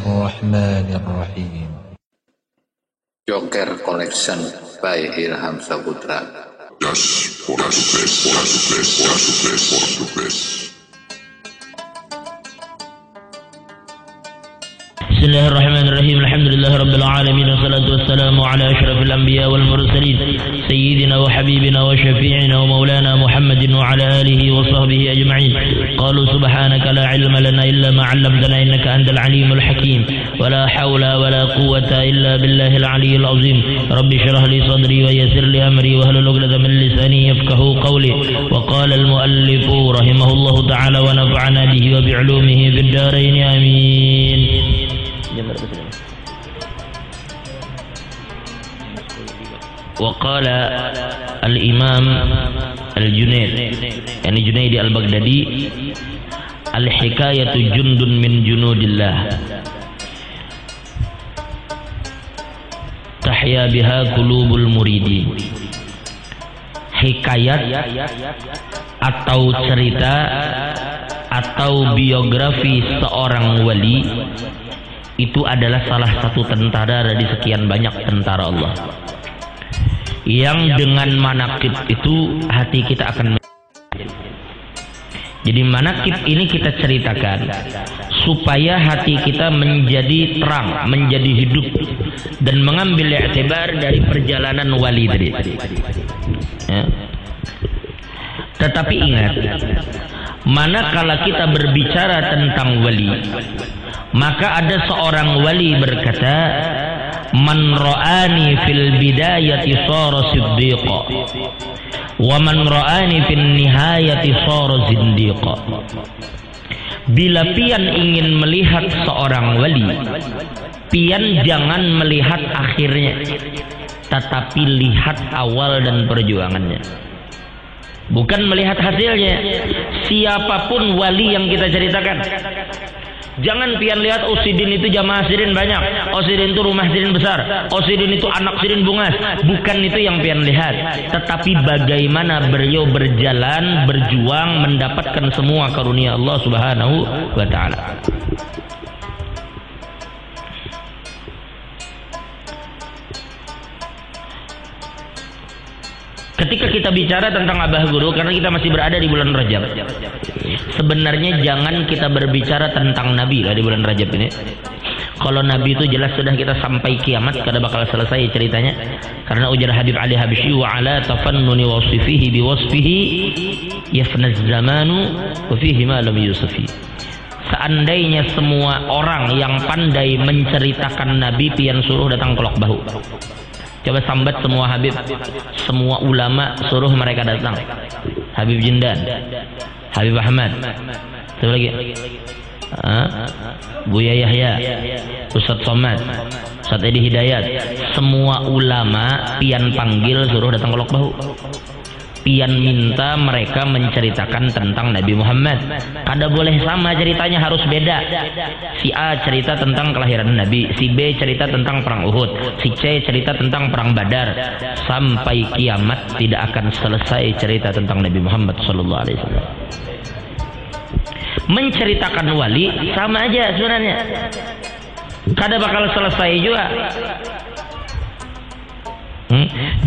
الرحمن الرحيم. Joker Collection by Ilham Saputra. Bismillahirrahmanirrahim. Alhamdulillahirabbil alamin wassalatu wassalamu ala asyrafil anbiya wal mursalin sayyidina wa habibina wa syafi'ina wa maulana Muhammadin wa ala alihi wa sahbihi ajma'in. Qalu subhanaka la ilma lana illa ma 'allamtana innaka antal alimul hakim. Wa la hawla wa la quwwata illa billahil aliyyil azim. Rabbi shrah li sadri wa yassir li amri wa hlul 'uqdatam min lisani yafqahu qawli. Wa qala al muallif rahimahullahu ta'ala wa nafa'ana bihi wa bi 'ulumihi fid dharain amin. وقال الإمام الجنيد يعني جنيد البغدادي الحكاية جند من جنود الله تحيا بها قلوب المريدين. Hikayat atau cerita atau biografi seorang wali itu adalah salah satu tentara dari sekian banyak tentara Allah yang dengan manaqib itu hati kita akan. Jadi manaqib ini kita ceritakan supaya hati kita menjadi terang, menjadi hidup dan mengambil i'tibar dari perjalanan wali tadi. Ya. Tetapi ingat, manakala kita berbicara tentang wali, maka ada seorang wali berkata, man ra'ani fil bidayati sara siddiqa wa man ra'ani fil nihayati sara zindiqa. Bila pian ingin melihat seorang wali, pian jangan melihat akhirnya, tetapi lihat awal dan perjuangannya, bukan melihat hasilnya. Siapapun wali yang kita ceritakan, jangan pian lihat oh sidin itu jamaah sidin banyak, oh sidin itu rumah sidin besar, oh sidin itu anak sidin bungas. Bukan itu yang pian lihat, tetapi bagaimana beliau berjalan, berjuang mendapatkan semua karunia Allah Subhanahu wa ta'ala. Ketika kita bicara tentang Abah Guru, karena kita masih berada di bulan Rajab, sebenarnya jangan kita berbicara tentang Nabi lah di bulan Rajab ini. Kalau Nabi itu jelas sudah kita sampai kiamat kada bakal selesai ceritanya, karena ujar Habib Ali Habsyi wa ala tafannuni wasfihi bi wasfihi yafna zamanu wa fihi ma lam yusafi. Seandainya semua orang yang pandai menceritakan Nabi pian suruh datang ke Lok Bahu. Coba sambat semua Habib, semua ulama suruh mereka datang. Habib Jindan, Habib Ahmad, siapa lagi? Buya Yahya, Ustadz Somad, Ustadz Edi Hidayat. Semua ulama pian panggil suruh datang ke Lok Bahu. Pian minta mereka menceritakan tentang Nabi Muhammad. Kada boleh sama ceritanya, harus beda. Si A cerita tentang kelahiran Nabi, si B cerita tentang perang Uhud, si C cerita tentang perang Badar. Sampai kiamat tidak akan selesai cerita tentang Nabi Muhammad sallallahu alaihi wasallam. Menceritakan wali sama aja sebenarnya, kada bakal selesai juga.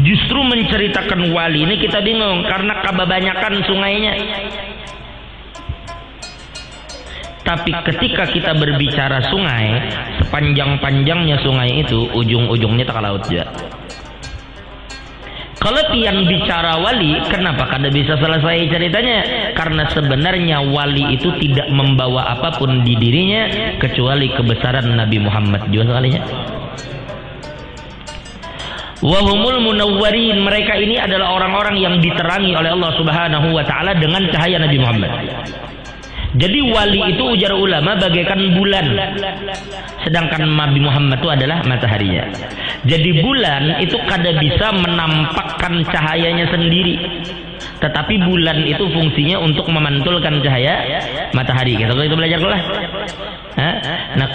Justru menceritakan wali ini kita bingung karena kebanyakan sungainya. Tapi ketika kita berbicara sungai, sepanjang-panjangnya sungai itu ujung-ujungnya tak laut juga. Kalau pian bicara wali, kenapa kada bisa selesai ceritanya? Karena sebenarnya wali itu tidak membawa apapun di dirinya kecuali kebesaran Nabi Muhammad juga sekalinya. Wahumul munawwarin, mereka ini adalah orang-orang yang diterangi oleh Allah Subhanahu wa ta'ala dengan cahaya Nabi Muhammad. Jadi wali itu ujar ulama bagaikan bulan, sedangkan Nabi Muhammad itu adalah mataharinya. Jadi bulan itu kada bisa menampakkan cahayanya sendiri, tetapi bulan itu fungsinya untuk memantulkan cahaya matahari. Kita belajar kelas. Nah,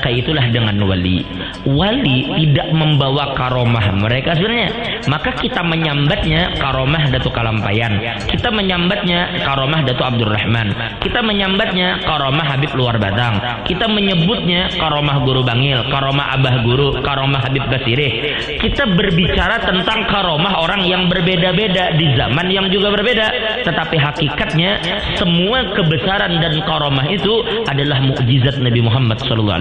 itulah dengan wali. Wali tidak membawa karomah mereka sebenarnya. Maka kita menyambatnya karomah Datuk Kalampayan. Kita menyambatnya karomah Datuk Abdurrahman. Kita menyambatnya karomah Habib Luar Batang. Kita menyebutnya karomah Guru Bangil, karomah Abah Guru, karomah Habib Basirih. Kita berbicara tentang karomah orang yang berbeda-beda di zaman yang juga berbeda. Tetapi hakikatnya semua kebesaran dan karomah itu adalah mukjizat Nabi Muhammad SAW.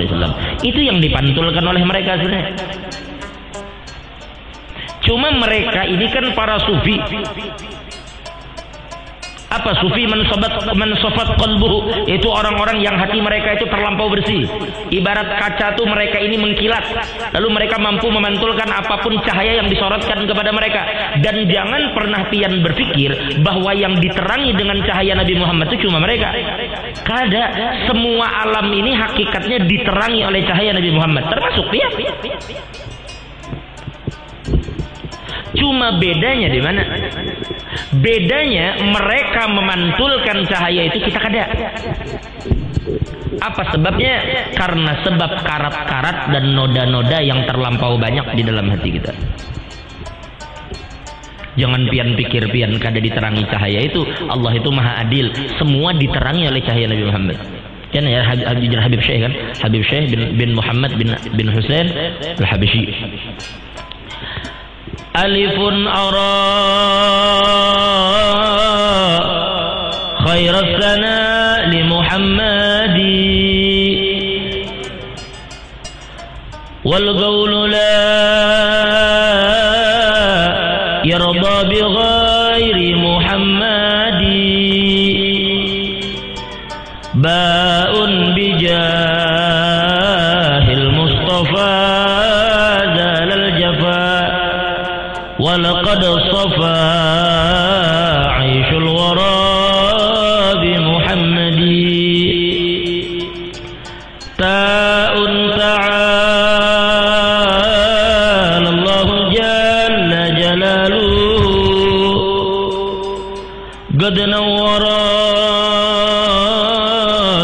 Itu yang dipantulkan oleh mereka sebenarnya. Cuma mereka ini kan para sufi. Apa sufi? Mansofat qalbuhu, itu orang-orang yang hati mereka itu terlampau bersih. Ibarat kaca tuh mereka ini mengkilat, lalu mereka mampu memantulkan apapun cahaya yang disorotkan kepada mereka. Dan jangan pernah pian berpikir bahwa yang diterangi dengan cahaya Nabi Muhammad itu cuma mereka. Kada, semua alam ini hakikatnya diterangi oleh cahaya Nabi Muhammad, termasuk pian. Cuma bedanya di mana? Bedanya mereka memantulkan cahaya itu, kita kada. Apa sebabnya? Karena sebab karat-karat dan noda-noda yang terlampau banyak di dalam hati kita. Jangan pian pikir pian kada diterangi cahaya itu. Allah itu maha adil, semua diterangi oleh cahaya Nabi Muhammad. Kan ya Habib Syekh kan? Habib Syekh bin Muhammad bin Husain Al-Habsyi. Alifun ara khairas sana li Muhammadi wal qawlu la yarda bi ghairi Muhammadi ba'un bi jahil Mustafa zalal jafa ولقد صفى عيش الورى بمحمد تاء تعالى الله جل جلاله قد نور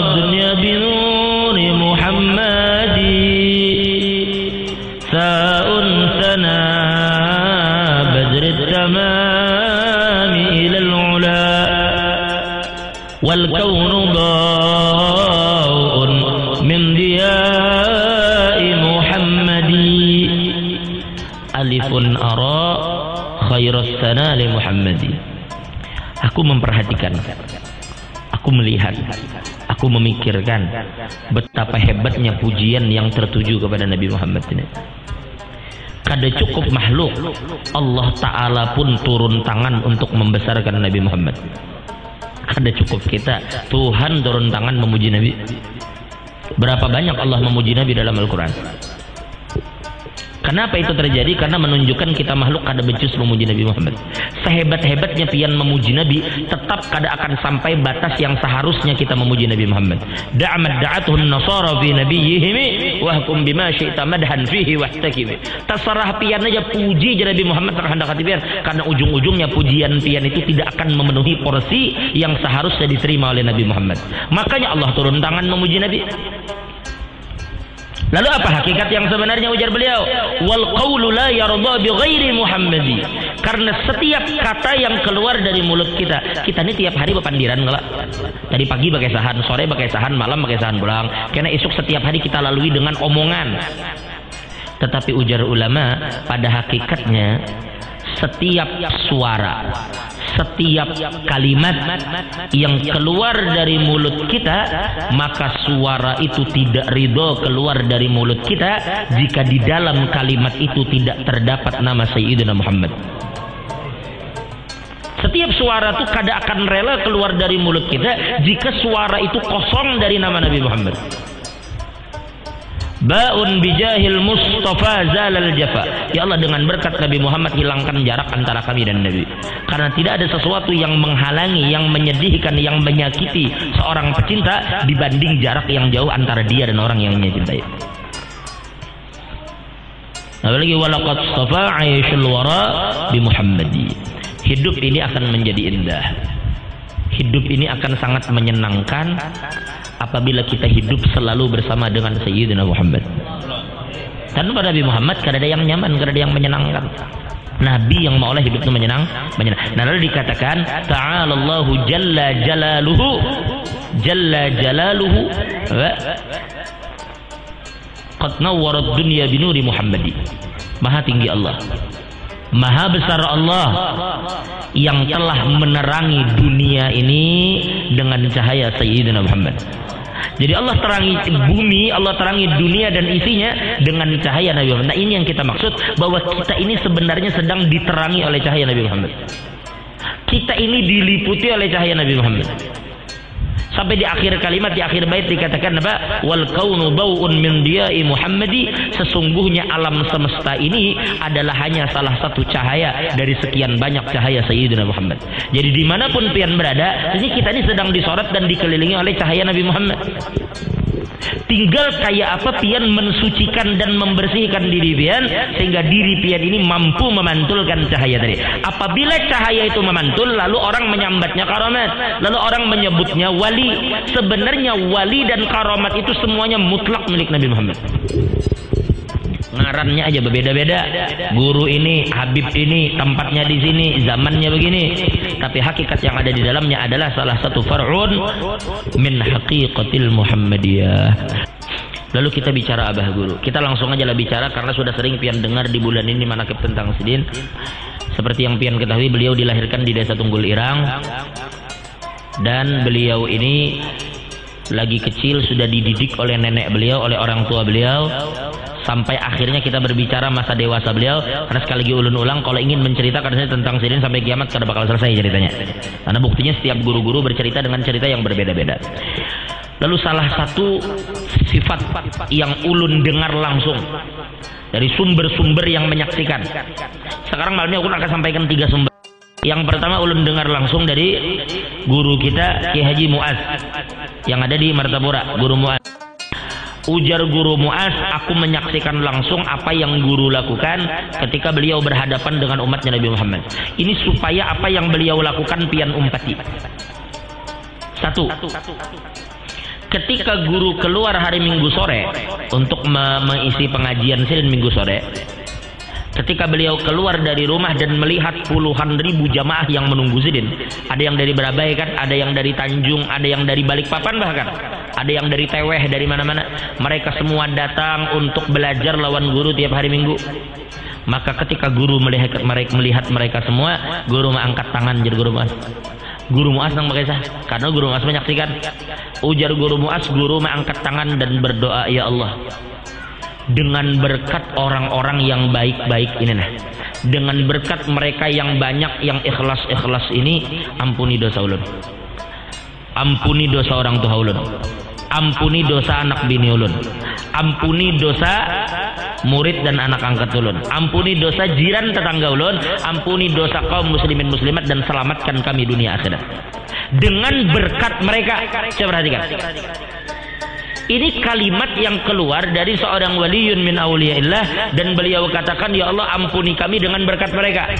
الدنيا بنور محمد ثاء ثنا التمام إلى العلا والكون ضاء من ضياء محمد ألف أرى خير الثناء لمحمد. Aku memperhatikan, aku melihat, aku memikirkan betapa hebatnya pujian yang tertuju kepada Nabi Muhammad ini. Kada cukup makhluk, Allah Ta'ala pun turun tangan untuk membesarkan Nabi Muhammad. Kada cukup kita, Tuhan turun tangan memuji Nabi. Berapa banyak Allah memuji Nabi dalam Al-Quran? Kenapa itu terjadi? Karena menunjukkan kita makhluk kada becus memuji Nabi Muhammad. Sehebat-hebatnya pian memuji Nabi, tetap kada akan sampai batas yang seharusnya kita memuji Nabi Muhammad. Da'amad da'atuhun nasara fi nabiyihimi wahkum bima syi'ta madhan fihi wahtakimi. Terserah pian aja puji Nabi Muhammad terhendak hati pian, karena ujung-ujungnya pujian pian itu tidak akan memenuhi porsi yang seharusnya diterima oleh Nabi Muhammad. Makanya Allah turun tangan memuji Nabi. Lalu apa hakikat yang sebenarnya, ujar beliau? Wal qawlu la yarda bi ghairi Muhammadi. Karena setiap kata yang keluar dari mulut kita ini tiap hari bepandiran nggak? Dari pagi pakai sahan, sore pakai sahan, malam pakai sahan pulang. Karena esok setiap hari kita lalui dengan omongan. Tetapi ujar ulama, pada hakikatnya setiap suara, setiap kalimat yang keluar dari mulut kita, maka suara itu tidak ridho keluar dari mulut kita jika di dalam kalimat itu tidak terdapat nama Sayyidina Muhammad. Setiap suara itu kada akan rela keluar dari mulut kita jika suara itu kosong dari nama Nabi Muhammad. Ba'un bijahil Mustafa zalal jafa. Ya Allah, dengan berkat Nabi Muhammad hilangkan jarak antara kami dan Nabi. Karena tidak ada sesuatu yang menghalangi, yang menyedihkan, yang menyakiti seorang pecinta dibanding jarak yang jauh antara dia dan orang yang dia cintai. Apalagi walaqad safa aishul wara bi Muhammadi. hidup ini akan menjadi indah. Hidup ini akan sangat menyenangkan apabila kita hidup selalu bersama dengan Sayyidina Muhammad. Tanpa Nabi Muhammad kada ada yang nyaman, kada ada yang menyenangkan. Nabi yang maulah hidup itu menyenang. Nah, lalu dikatakan ta'alallahu jalla jalaluhu qad nawwarat dunya binuri Muhammadi. Maha tinggi Allah, maha besar Allah yang telah menerangi dunia ini dengan cahaya Sayyidina Muhammad. Jadi Allah terangi bumi, Allah terangi dunia dan isinya dengan cahaya Nabi Muhammad. Nah, ini yang kita maksud, bahwa kita ini sebenarnya sedang diterangi oleh cahaya Nabi Muhammad. Kita ini diliputi oleh cahaya Nabi Muhammad. Sampai di akhir kalimat, di akhir bait dikatakan apa? Wal kaunu daw'un min diya'i Muhammadi. Sesungguhnya alam semesta ini adalah hanya salah satu cahaya dari sekian banyak cahaya Sayyidina Muhammad. Jadi dimanapun pian berada, ini kita ini sedang disorot dan dikelilingi oleh cahaya Nabi Muhammad. Tinggal kayak apa pian mensucikan dan membersihkan diri pian sehingga diri pian ini mampu memantulkan cahaya tadi. Apabila cahaya itu memantul, lalu orang menyambatnya karamat, lalu orang menyebutnya wali. Sebenarnya wali dan karamat itu semuanya mutlak milik Nabi Muhammad. Ngarannya aja berbeda-beda. Guru ini, Habib ini, tempatnya di sini, zamannya begini. Tapi hakikat yang ada di dalamnya adalah salah satu far'un min haqiqatil Muhammadiyah. Lalu kita bicara Abah Guru. Kita langsung aja lah bicara karena sudah sering pian dengar di bulan ini manakib tentang Sidin. Seperti yang pian ketahui, beliau dilahirkan di Desa Tunggul Irang. Dan beliau ini lagi kecil sudah dididik oleh nenek beliau, oleh orang tua beliau, sampai akhirnya kita berbicara masa dewasa beliau. Karena sekali lagi ulun ulang, kalau ingin menceritakan tentang Sidin sampai kiamat kada bakal selesai ceritanya. Karena buktinya setiap guru-guru bercerita dengan cerita yang berbeda-beda. Lalu salah satu sifat yang ulun dengar langsung dari sumber-sumber yang menyaksikan. Sekarang malam ini aku akan sampaikan 3 sumber. Yang pertama ulun dengar langsung dari guru kita Ki Haji Muaz yang ada di Martapura, Guru Muaz. Ujar Guru Muaz, aku menyaksikan langsung apa yang guru lakukan ketika beliau berhadapan dengan umatnya Nabi Muhammad. Ini supaya apa yang beliau lakukan pian umpati. 1. Ketika guru keluar hari Minggu sore untuk mengisi pengajian Sidin Minggu sore, ketika beliau keluar dari rumah dan melihat puluhan ribu jamaah yang menunggu Sidin, ada yang dari Berabai kan, ada yang dari Tanjung, ada yang dari Balikpapan bahkan, ada yang dari Teweh, dari mana-mana. Mereka semua datang untuk belajar lawan guru tiap hari Minggu. Maka ketika guru melihat mereka semua, guru mengangkat tangan jadi Guru Muaz. Guru Muaz nang makasih karena Guru Muaz menyaksikan. Ujar Guru Muaz, guru mengangkat tangan dan berdoa, ya Allah, dengan berkat orang-orang yang baik-baik ini nah, dengan berkat mereka yang banyak yang ikhlas-ikhlas ini, ampuni dosa ulun, ampuni dosa orang tua ulun, ampuni dosa anak bini ulun, ampuni dosa murid dan anak angkat ulun, ampuni dosa jiran tetangga ulun, ampuni dosa kaum muslimin muslimat, dan selamatkan kami dunia akhirat dengan berkat mereka. Coba perhatikan, ini kalimat yang keluar dari seorang waliyun min awliyaillah, dan beliau katakan, ya Allah ampuni kami dengan berkat mereka.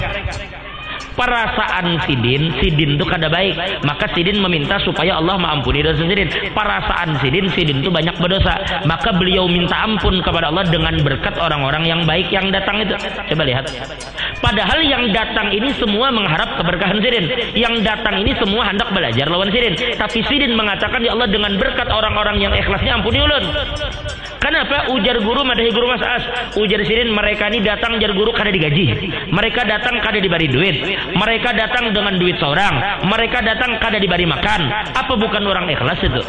Perasaan Sidin itu kada baik, maka Sidin meminta supaya Allah mengampuni dosa Sidin. Perasaan Sidin itu banyak berdosa, maka beliau minta ampun kepada Allah dengan berkat orang-orang yang baik yang datang itu. Coba lihat, padahal yang datang ini semua mengharap keberkahan Sidin, yang datang ini semua hendak belajar lawan Sidin, tapi Sidin mengatakan, ya Allah dengan berkat orang-orang yang ikhlasnya ampuni ulun. Kenapa? Ujar guru madahi Guru Mas As. Ujar Sidin, mereka ini datang jar guru kada digaji, mereka datang kada diberi duit, mereka datang dengan duit seorang, mereka datang kada diberi makan. Apa bukan orang ikhlas itu?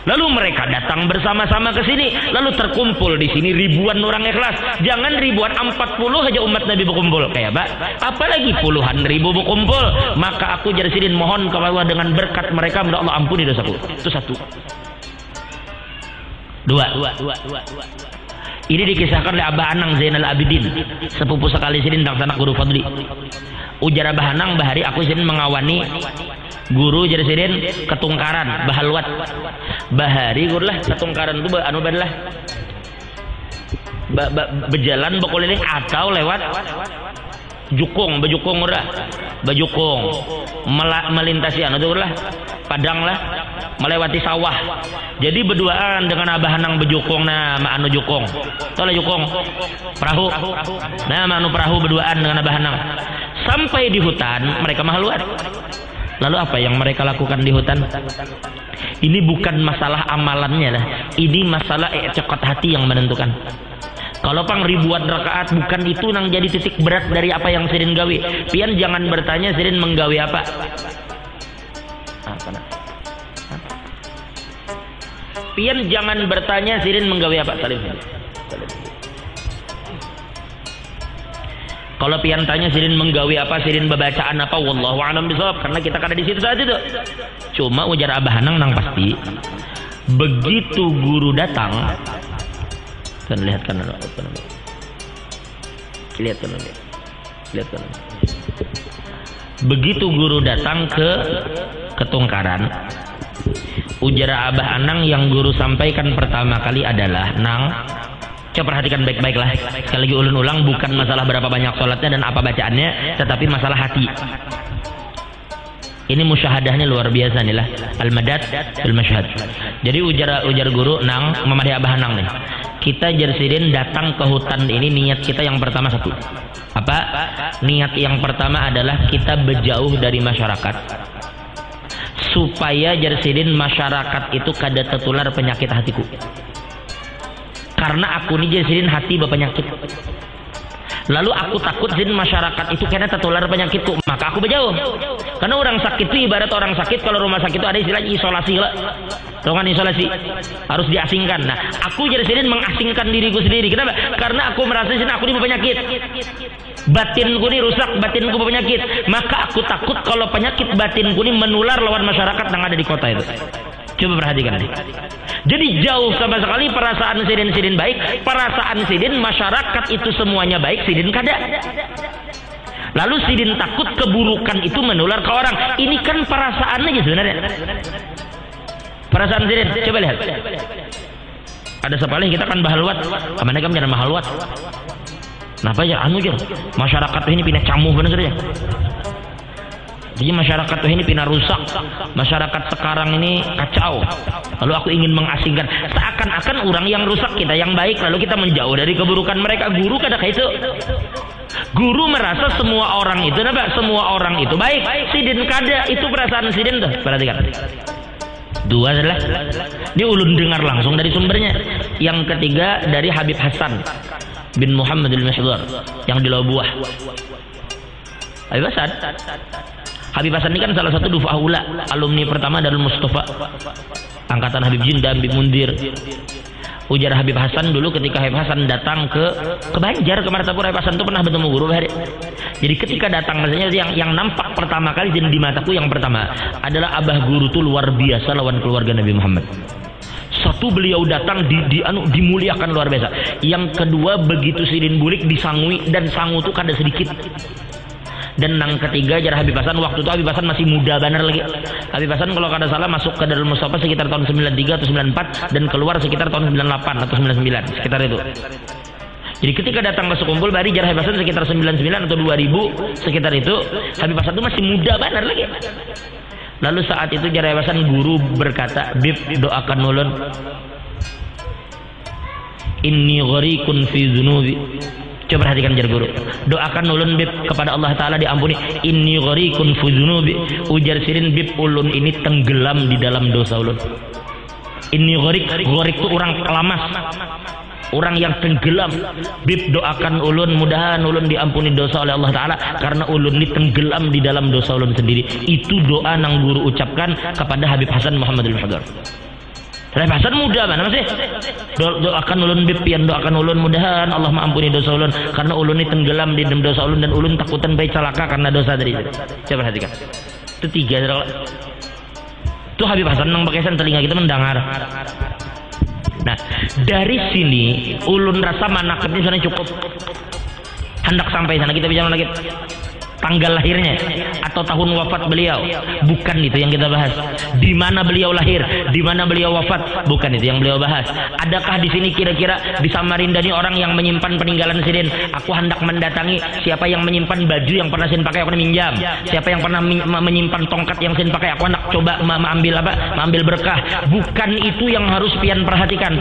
Lalu mereka datang bersama-sama ke sini, lalu terkumpul di sini ribuan orang ikhlas. Jangan ribuan, 40 aja umat Nabi berkumpul kayak Pak, apalagi puluhan ribu berkumpul. Maka aku jar Sidin mohon kepada Allah dengan berkat mereka, mudah Allah ampuni dosaku. Itu 1. 2. Ini dikisahkan oleh Abah Anang Zainal Abidin, sepupu sekali Sidin dan sanak Guru Fadli. Ujar Abah Anang, bahari aku Sidin mengawani guru jadi Sidin ketungkaran bahalwat. Bahari guru lah ketungkaran itu anu lah berjalan berkeliling atau lewat Jukung, bejukung udah. Bejukung. Melintasi anu tuh lah. Padang lah. Melewati sawah. Jadi berduaan dengan Abah Hanang bejukung nah anu jukung. Toleh jukung. Perahu. Nah anu perahu berduaan dengan Abah Hanang. Sampai di hutan mereka mahaluat. Lalu apa yang mereka lakukan di hutan? Ini bukan masalah amalannya lah. Ini masalah i'tiqad hati yang menentukan. Kalau pang ribuan rakaat bukan itu nang jadi titik berat dari apa yang Sirin gawe. Pian jangan bertanya Sirin menggawe apa. Pian jangan bertanya Sirin menggawe apa. Salim. Kalau pian tanya Sirin menggawe apa, Sirin bacaan apa, wallahu a'lam bishawab, karena kita kada di situ saat itu. Cuma ujar Abah Hanang nang pasti begitu guru datang, kan lihat kan begitu guru datang ke Ketungkaran, ujar Abah Hanang yang guru sampaikan pertama kali adalah nang. Coba perhatikan baik-baik lah. Sekali lagi ulun ulang, bukan masalah berapa banyak sholatnya dan apa bacaannya, tetapi masalah hati. Ini musyahadahnya luar biasa nih lah. Al-madad fil masyhad. Jadi ujar guru nang memadai Abah Hanang nih. Kita Jersidin datang ke hutan ini, niat kita yang pertama satu. Apa? Niat yang pertama adalah kita berjauh dari masyarakat. Supaya Jersidin masyarakat itu kada tertular penyakit hatiku. Karena aku ni Sirin hati berpenyakit. Lalu aku takut Sirin masyarakat itu kena tertular penyakitku, maka aku berjauh. Karena orang sakit itu ibarat orang sakit, kalau rumah sakit itu ada istilah isolasi lah. Ruangan isolasi harus diasingkan. Nah, aku jadi Sirin mengasingkan diriku sendiri. Kenapa? Karena aku merasa Sirin aku ini berpenyakit. Batinku ini rusak, batinku berpenyakit. Maka aku takut kalau penyakit batinku ini menular lawan masyarakat yang ada di kota itu. Coba perhatikan nih. Jadi jauh sama sekali perasaan Sidin baik, perasaan Sidin masyarakat itu semuanya baik, Sidin kada. Lalu Sidin takut keburukan itu menular ke orang. Ini kan perasaan aja sebenarnya. Perasaan Sidin, coba lihat. Ada sepalih kita kan bahaluat, amannya kan jangan bahaluat. Kenapa ya anu aja? Masyarakat ini pindah camuh bener saja. Jadi masyarakat ini pindah rusak, masyarakat sekarang ini kacau. Lalu aku ingin mengasingkan, seakan-akan orang yang rusak kita yang baik, lalu kita menjauh dari keburukan mereka. Guru kada kayak itu. Guru merasa semua orang itu, semua orang itu baik. Sidin kada, itu perasaan Sidin tuh. Perhatikan. Dua adalah di ulun dengar langsung dari sumbernya. Yang ketiga dari Habib Hasan bin Muhammad al-Mishdar yang di Labuah. Habib Hasan. Habib Hasan ini kan salah satu dufaula, alumni pertama Darul Mustafa, angkatan Habib Jinda, Habib Mundir. Ujar Habib Hasan dulu ketika Habib Hasan datang ke Banjar, ke Martapura, Habib Hasan itu pernah bertemu guru hari. Jadi ketika datang maksudnya yang nampak pertama kali di mataku yang pertama adalah abah guru tuh luar biasa lawan keluarga Nabi Muhammad. Satu, beliau datang dimuliakan luar biasa. Yang kedua, begitu Sidin bulik disangui, dan sangu tuh kada sedikit. Dan yang ketiga jar Habib Hasan, waktu itu Habib Hasan masih muda benar lagi. Habib Hasan kalau kada salah masuk ke Darul Mustafa sekitar tahun 93 atau 94 dan keluar sekitar tahun 98 atau 99 sekitar itu. Jadi ketika datang masuk kumpul bari jar Habib Hasan sekitar 99 atau 2000 sekitar itu, Habib Hasan itu masih muda benar lagi. Lalu saat itu jar Habib Hasan guru berkata, "Bib, doakan ulun. Inni gharikun fi dzunubi." Coba perhatikan jar guru. Doakan ulun bib kepada Allah Ta'ala diampuni. Inni gharikun fi dzunubi. Ujar Sidin, bib ulun ini tenggelam di dalam dosa ulun. Inni gharik itu orang kelamas, orang yang tenggelam. Bib doakan ulun, mudahan ulun diampuni dosa oleh Allah Ta'ala, karena ulun ini tenggelam di dalam dosa ulun sendiri. Itu doa nang guru ucapkan kepada Habib Hasan Muhammadul Muhdar. Habib Hasan muda mana masih? Doakan ulun bib, pian doakan ulun mudahan Allah mengampuni dosa ulun, karena ulun ini tenggelam di dalam dosa ulun dan ulun takutan baik celaka karena dosa dari itu. Coba perhatikan. Itu tiga. Itu Habib Hasan nang pakaian telinga kita mendengar. Nah, dari sini ulun rasa manakibnya sana cukup. Hendak sampai sana kita bicara lagi. tanggal lahirnya atau tahun wafat beliau. Bukan itu yang kita bahas. Di mana beliau lahir, di mana beliau wafat, bukan itu yang beliau bahas. Adakah di sini kira-kira di Samarinda ini orang yang menyimpan peninggalan Sidin? Aku hendak mendatangi siapa yang menyimpan baju yang pernah Sidin pakai, aku minjam. Siapa yang pernah menyimpan tongkat yang Sidin pakai, aku hendak coba mengambil berkah. Bukan itu yang harus pian perhatikan.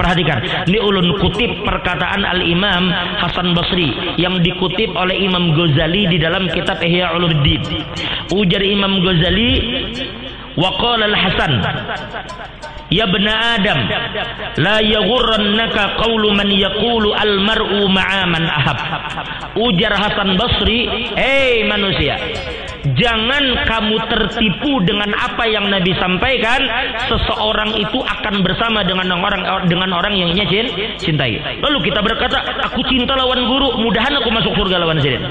Ini ulun kutip perkataan Al-Imam Hasan Basri yang dikutip oleh Imam Ghazali di dalam kitab Ihya Ulumuddin. Ujar Imam Ghazali, wa qala Al-Hasan, ya bena Adam, la yaghurrannaka qawlu man yaqulu al-mar'u ma'a man ahab. Ujar Hasan Basri, hei manusia, jangan kamu tertipu dengan apa yang Nabi sampaikan, seseorang itu akan bersama dengan orang yang ia cintai. Lalu kita berkata, aku cinta lawan guru, mudahan aku masuk surga lawan Sidin.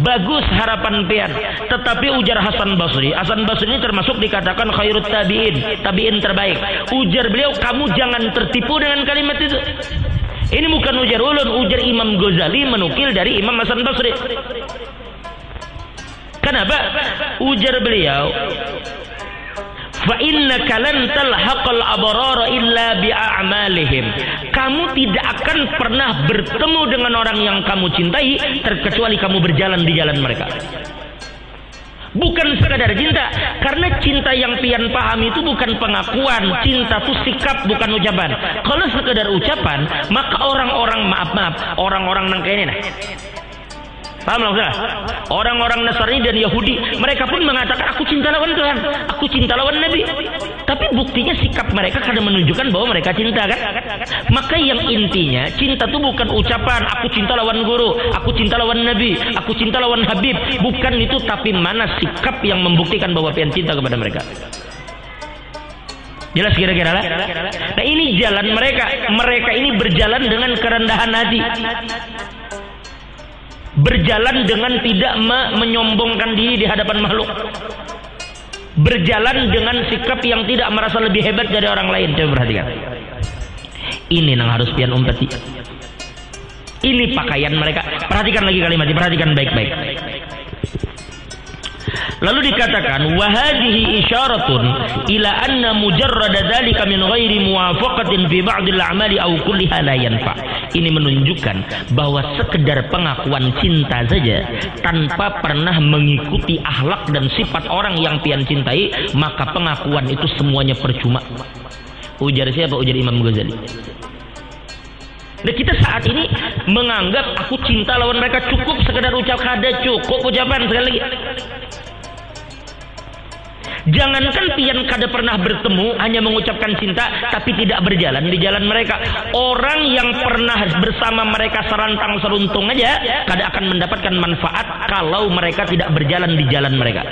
Bagus harapan pian. Tetapi ujar Hasan Basri ini termasuk dikatakan khairut tabi'in terbaik. Ujar beliau, kamu jangan tertipu dengan kalimat itu. Ini bukan ujar ulun, ujar Imam Ghazali menukil dari Imam Hasan Basri. Kenapa? Ujar beliau, fa innaka lan talhaqal abrara illa bi a'malihim. Kamu tidak akan pernah bertemu dengan orang yang kamu cintai terkecuali kamu berjalan di jalan mereka. Bukan sekadar cinta, karena cinta yang pian paham itu bukan pengakuan, cinta itu sikap bukan ucapan. Kalau sekadar ucapan, maka orang-orang orang-orang nang kene nah. Paham lah? Orang-orang Nasrani dan Yahudi, mereka pun mengatakan aku cinta lawan Tuhan, aku cinta lawan Nabi. Tapi buktinya sikap mereka kadang menunjukkan bahwa mereka cinta kan? Maka yang intinya cinta itu bukan ucapan aku cinta lawan guru, aku cinta lawan Nabi, aku cinta lawan Habib. Bukan itu, tapi mana sikap yang membuktikan bahwa pian cinta kepada mereka. Jelas kira-kira lah. Nah ini jalan mereka. Mereka ini berjalan dengan kerendahan hati. Berjalan dengan tidak menyombongkan diri di hadapan makhluk. Berjalan dengan sikap yang tidak merasa lebih hebat dari orang lain. Coba perhatikan. Ini yang harus pian umpati. Ini pakaian mereka. Perhatikan lagi kalimatnya, perhatikan baik-baik. Lalu dikatakan wa hadhihi isyaratun ila anna mujarrad dzalika min ghairi muwafaqatin fi ba'd al-a'mali aw kulliha la yanfa. Ini menunjukkan bahwa sekedar pengakuan cinta saja tanpa pernah mengikuti akhlak dan sifat orang yang pian cintai, maka pengakuan itu semuanya percuma. Ujar siapa? Ujar Imam Ghazali. Nah kita saat ini menganggap aku cinta lawan mereka cukup sekedar ucapan, cukup ucapan. Sekali lagi, jangankan pian kada pernah bertemu, hanya mengucapkan cinta tapi tidak berjalan di jalan mereka. Orang yang pernah bersama mereka serantang seruntung aja kada akan mendapatkan manfaat kalau mereka tidak berjalan di jalan mereka.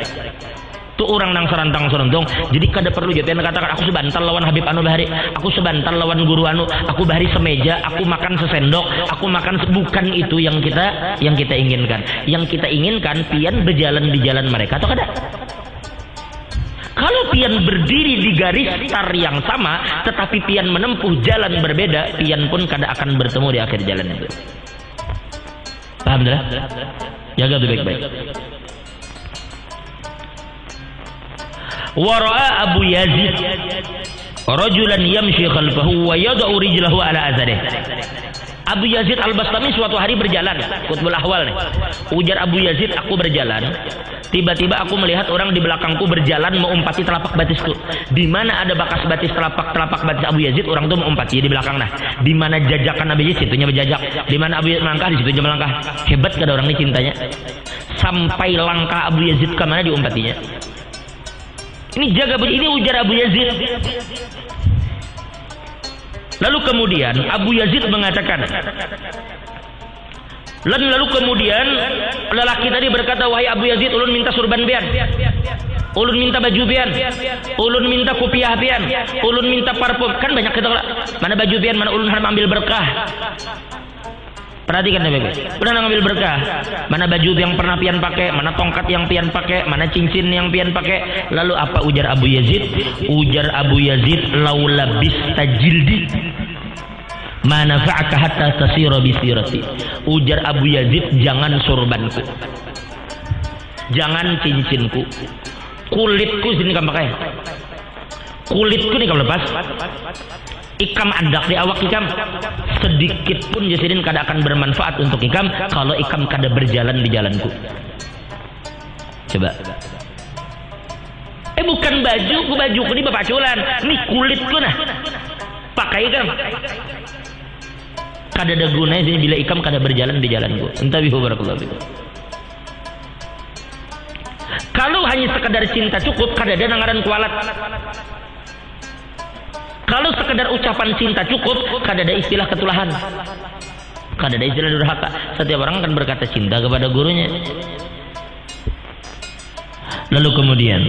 Tuh orang nang serantang seruntung, jadi kada perlu jadi katakan aku sebantal lawan Habib anu bahari, aku sebantal lawan guru anu, aku bahari semeja, aku makan sesendok, aku makan bukan itu yang kita inginkan. Yang kita inginkan pian berjalan di jalan mereka atau kada? Kalau pian berdiri di garis star yang sama, tetapi pian menempuh jalan berbeda, pian pun kada akan bertemu di akhir jalan itu. Paham dah? Jaga itu baik-baik. Wara'a Abu Yazid rajulan yamshi khalfahu wa yad'u rijlahu ala azadih. Abu Yazid Al-Bastami suatu hari berjalan, Qutbul Ahwal nih. Ujar Abu Yazid, aku berjalan, tiba-tiba aku melihat orang di belakangku berjalan mengumpati telapak batisku. Di mana ada bekas batis telapak batis Abu Yazid, orang itu mengumpati di belakang. Nah, di mana jajakan Abu Yazid, situnya berjajak. Di mana Abu Yazid melangkah, di situnya melangkah. Hebat kada orang ini cintanya. Sampai langkah Abu Yazid ke mana diumpatinya. Ini jaga, ini ujar Abu Yazid. Lalu kemudian Abu Yazid mengatakan, lalu kemudian lelaki tadi berkata, wahai Abu Yazid, ulun minta surban pian, ulun minta baju pian, ulun minta kopiah pian, ulun minta parfum. Kan banyak kita mana baju pian, mana ulun harus ambil berkah. Perhatikan baik-baik. Udah ngambil berkah. Mana baju yang pernah pian pakai, mana tongkat yang pian pakai, mana cincin yang pian pakai. Lalu apa ujar Abu Yazid? Ujar Abu Yazid, laula bistajildi mana fa'aka hatta tasira bisirati. Ujar Abu Yazid, jangan surbanku. Jangan cincinku, kulitku sini kamu pakai. Kulitku nih kamu lepas. Ikam adak di awak ikam. Sedikit pun jasidin kada akan bermanfaat untuk ikam kalau ikam kada berjalan di jalanku. Coba. Bukan bajuku ini bapak culan. Nih kulitku nah. Pakai ikam. Kada ada gunanya sini bila ikam kada berjalan di jalanku. Entah bihu barakallahu fikum. Kalau hanya sekedar cinta cukup, kada ada nangaran kualat. Kalau sekedar ucapan cinta cukup, kada ada istilah ketulahan. Kada ada istilah durhaka. Setiap orang akan berkata cinta kepada gurunya. Lalu kemudian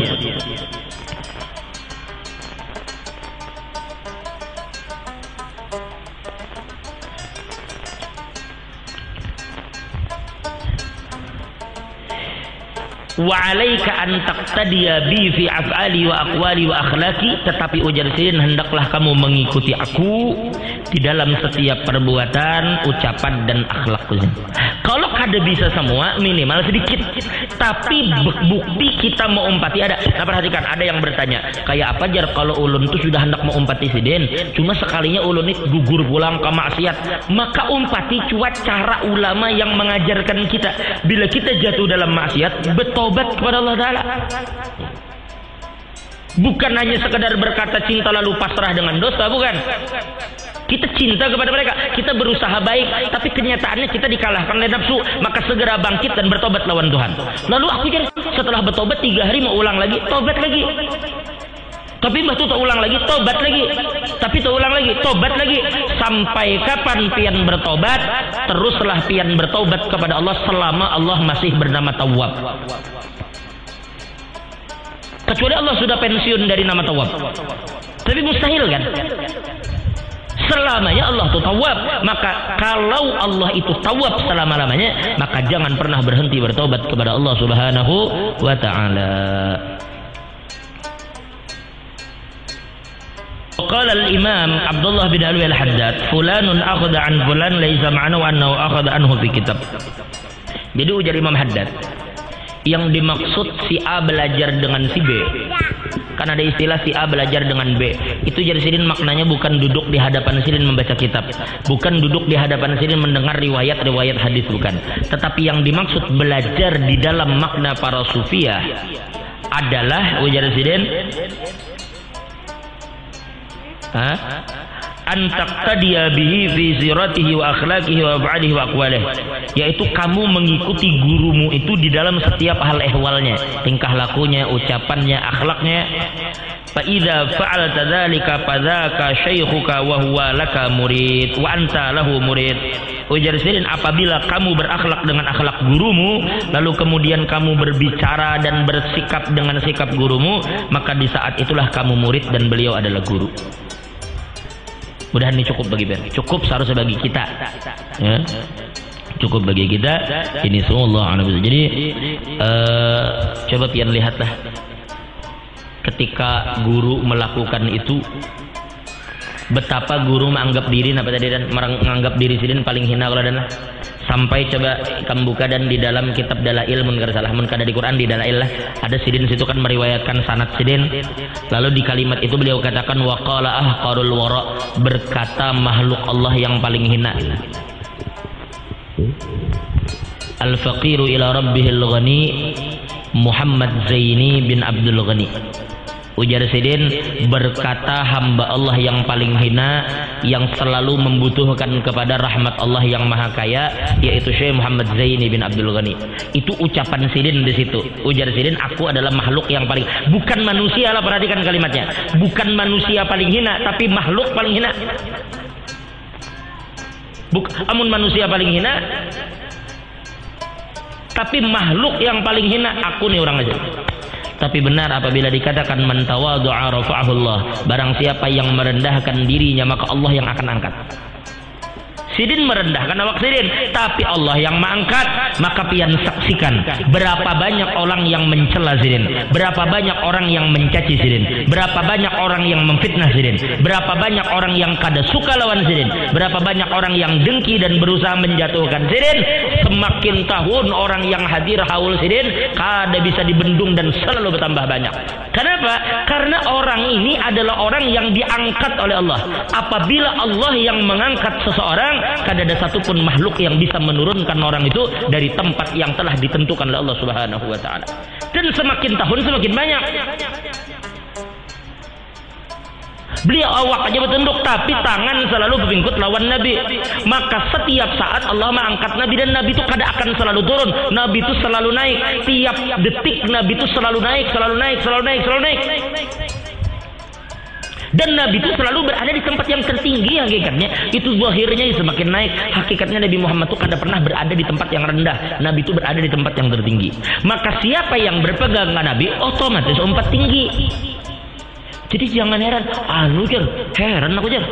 wa alaika an taqtadiya bi fi af'ali wa aqwali wa akhlaqi, tetapi ujar Sidin hendaklah kamu mengikuti aku di dalam setiap perbuatan, ucapan dan akhlakku. Kalau kada bisa semua, minimal sedikit. Tapi bukti kita mau umpati ada. Nah, perhatikan, ada yang bertanya, kayak apa jar kalau ulun tuh sudah hendak mau umpati Sidin, cuma sekalinya ulun itu gugur pulang ke maksiat. Maka umpati cuat cara ulama yang mengajarkan kita. Bila kita jatuh dalam maksiat, bertobat kepada Allah Ta'ala. Bukan hanya sekedar berkata cinta lalu pasrah dengan dosa, bukan. Kita cinta kepada mereka, kita berusaha baik, tapi kenyataannya kita dikalahkan oleh nafsu, maka segera bangkit dan bertobat lawan Tuhan. Lalu aku jadi setelah bertobat 3 hari mau ulang lagi, tobat lagi. Tapi mbah tu tak ulang lagi, tobat lagi. Tapi tak ulang lagi, tobat lagi. Sampai kapan pian bertobat? Teruslah pian bertobat kepada Allah selama Allah masih bernama Tawwab. Kecuali Allah sudah pensiun dari nama Tawwab. Tapi mustahil kan? Selamanya Allah itu Tawwab. Maka kalau Allah itu Tawwab selama-lamanya, maka jangan pernah berhenti bertobat kepada Allah Subhanahu wa Ta'ala. Qala al-Imam Abdullah bin Alwi al-Haddad, fulanun akhadha an fulan laisa ma'nahu annahu akhadha anhu fi kitab. Jadi ujar Imam Haddad, yang dimaksud si A belajar dengan si B, kan ada istilah si A belajar dengan B. Itu jadi Sidin maknanya bukan duduk di hadapan Sidin membaca kitab, bukan duduk di hadapan Sidin mendengar riwayat-riwayat hadis, bukan. Tetapi yang dimaksud belajar di dalam makna para sufiyah adalah ujar Sidin antaqtadiya bihi fi siratihi wa akhlaqihi wa af'alihi wa aqwalihi, yaitu kamu mengikuti gurumu itu di dalam setiap hal ehwalnya, tingkah lakunya, ucapannya, akhlaknya. Fa idza fa'alta dzalika fadzaka syaikhuka wa huwa laka murid wa anta lahu murid. Ujar Sidin, apabila kamu berakhlak dengan akhlak gurumu, lalu kemudian kamu berbicara dan bersikap dengan sikap gurumu, maka di saat itulah kamu murid dan beliau adalah guru. Mudah-mudahan ini cukup bagi Ben. Cukup seharusnya bagi kita. Ya. Cukup bagi kita. Ini semua Allah. Jadi coba pian lihatlah. Ketika guru melakukan itu, betapa guru menganggap diri menganggap diri Sidin paling hina kalau dan sampai coba kamu buka dan di dalam kitab Dalail mun kada salah, mun kada di Quran di Dalail lah ada Sidin situ kan meriwayatkan sanad Sidin. Lalu di kalimat itu beliau katakan waqala ahqarul wara, berkata makhluk Allah yang paling hina. Al-faqiru ila rabbihil ghani Muhammad Zaini bin Abdul Ghani. Ujar Sidin, berkata hamba Allah yang paling hina, yang selalu membutuhkan kepada rahmat Allah yang maha kaya, yaitu Syekh Muhammad Zaini bin Abdul Ghani. Itu ucapan Sidin di situ. Ujar Sidin, aku adalah makhluk yang paling, bukan manusia lah, perhatikan kalimatnya, bukan manusia paling hina, tapi makhluk paling hina. Amun manusia paling hina, tapi makhluk yang paling hina, aku nih orang aja. Tapi benar apabila dikatakan man tawadhu'a rafa'ahu Allah, barang siapa yang merendahkan dirinya maka Allah yang akan angkat. sidin merendahkan awak sidin, tapi Allah yang mengangkat. Maka pian saksikan berapa banyak orang yang mencela sidin, berapa banyak orang yang mencaci sidin, berapa banyak orang yang memfitnah sidin, berapa banyak orang yang kada suka lawan sidin, berapa banyak orang yang dengki dan berusaha menjatuhkan sidin. Semakin tahun orang yang hadir haul sidin kada bisa dibendung dan selalu bertambah banyak. Kenapa? Karena orang ini adalah orang yang diangkat oleh Allah. Apabila Allah yang mengangkat seseorang, kada ada satupun makhluk yang bisa menurunkan orang itu dari tempat yang telah ditentukan oleh Allah Subhanahu wa taala. Dan semakin tahun semakin banyak. Beliau awak aja bertunduk, tapi tangan selalu berpingkut lawan Nabi. Maka setiap saat Allah mengangkat Nabi, dan Nabi itu kada akan selalu turun. Nabi itu selalu naik. Tiap detik Nabi itu selalu naik, selalu naik, selalu naik, selalu naik. Dan Nabi itu selalu berada di tempat yang tertinggi hakikatnya. Itu zahirnya semakin naik. Hakikatnya Nabi Muhammad itu kada pernah berada di tempat yang rendah. Nabi itu berada di tempat yang tertinggi. Maka siapa yang berpegang dengan Nabi, otomatis umpat tinggi. Jadi jangan heran, heran aku jar.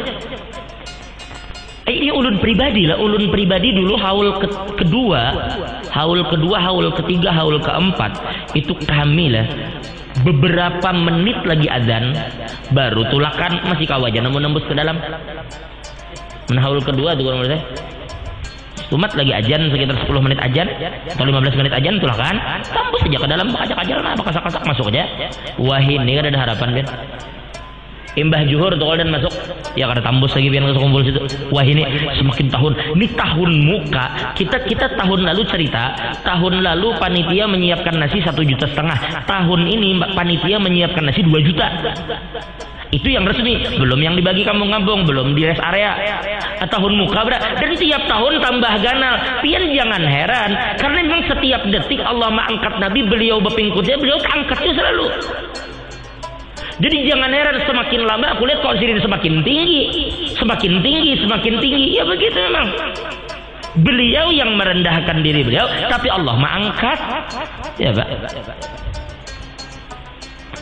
Ini ulun pribadi lah, ulun pribadi dulu haul kedua, haul ketiga, haul keempat itu kami lah. Beberapa menit lagi azan baru tulakan masih kawajan namun nembus ke dalam. Haul kedua tuh kalau menurut saya. Umat lagi ajan sekitar 10 menit ajan atau 15 menit ajan tulakan tembus saja ke dalam, ajak-ajak lah, kasak-kasak masuk aja. Wah ini kan ada harapan kan. Imbah juhur tuh dan masuk ya kada tambus lagi biar masuk kumpul situ. Wah ini semakin tahun, ini tahun muka kita tahun lalu cerita, tahun lalu panitia menyiapkan nasi 1,5 juta, tahun ini panitia menyiapkan nasi 2 juta. Itu yang resmi, belum yang dibagi kampung-kampung, belum di rest area. Tahun muka dan tiap tahun tambah ganal. Pian jangan heran, karena memang setiap detik Allah mengangkat Nabi, beliau berpingkutnya, beliau angkatnya selalu. Jadi jangan heran semakin lama aku lihat kok sini semakin tinggi, semakin tinggi, semakin tinggi. Ya begitu memang. Beliau yang merendahkan diri beliau, tapi Allah mengangkat. Ya Pak.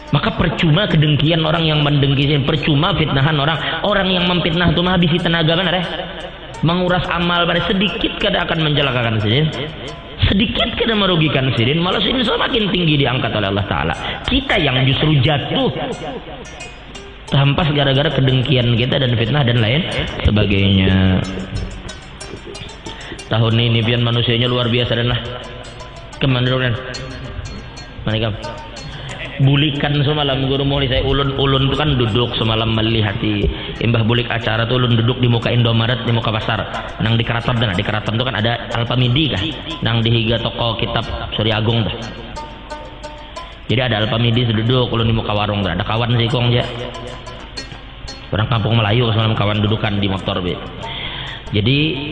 Maka percuma kedengkian orang yang mendengki, percuma fitnahan orang yang memfitnah itu menghabisi tenaga mana menguras amal pada sedikit kada akan mencelakakan sidin, sedikit kada merugikan sidin, malah sidin semakin tinggi diangkat oleh Allah Taala. Kita yang justru jatuh terhempas gara-gara kedengkian kita dan fitnah dan lain sebagainya. Tahun ini pian manusianya luar biasa dan lah kemana dulu kan bulikan semalam guru mulai saya ulun itu kan duduk semalam melihat imbah bulik acara tuh ulun duduk di muka Indomaret, di muka pasar nang di Keraton di Keraton tuh kan ada Alpamidi kah nang di higa toko kitab Surya Agung tuh. Jadi ada Alpamidi duduk ulun di muka warung tuh, ada kawan sih kong ya orang kampung Melayu semalam kawan dudukan di motor be. Jadi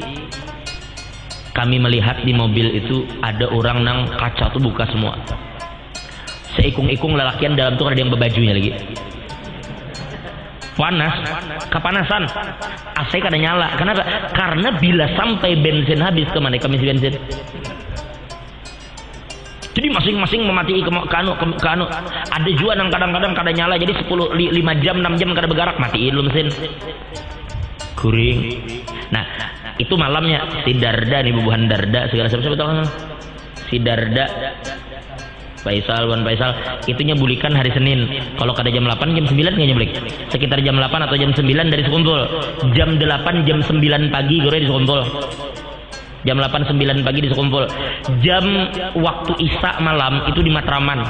kami melihat di mobil itu ada orang nang kaca tuh buka semua. Seikung-ikung lelakian dalam tuh ada yang berbajunya lagi. Panas, kepanasan. AC kada nyala. Kenapa? Karena bila sampai bensin habis kemana kami isi bensin. Jadi masing-masing memati ke anu. Ada juga yang kadang-kadang kada nyala. Jadi 5 jam, 6 jam kada bergerak, matiin lu mesin. Kuring. Nah, itu malamnya si Darda nih bubuhan Darda segala siapa tahu si Darda Faisal, Wan Faisal, itunya bulikan hari Senin. Kalau kada jam 8, jam 9 nggak nyebulik. Sekitar jam 8 atau jam 9 dari sekumpul. Jam 8, jam 9 pagi gore di sekumpul. Jam 8, 9 pagi di sekumpul. Jam waktu Isya malam itu di Matraman.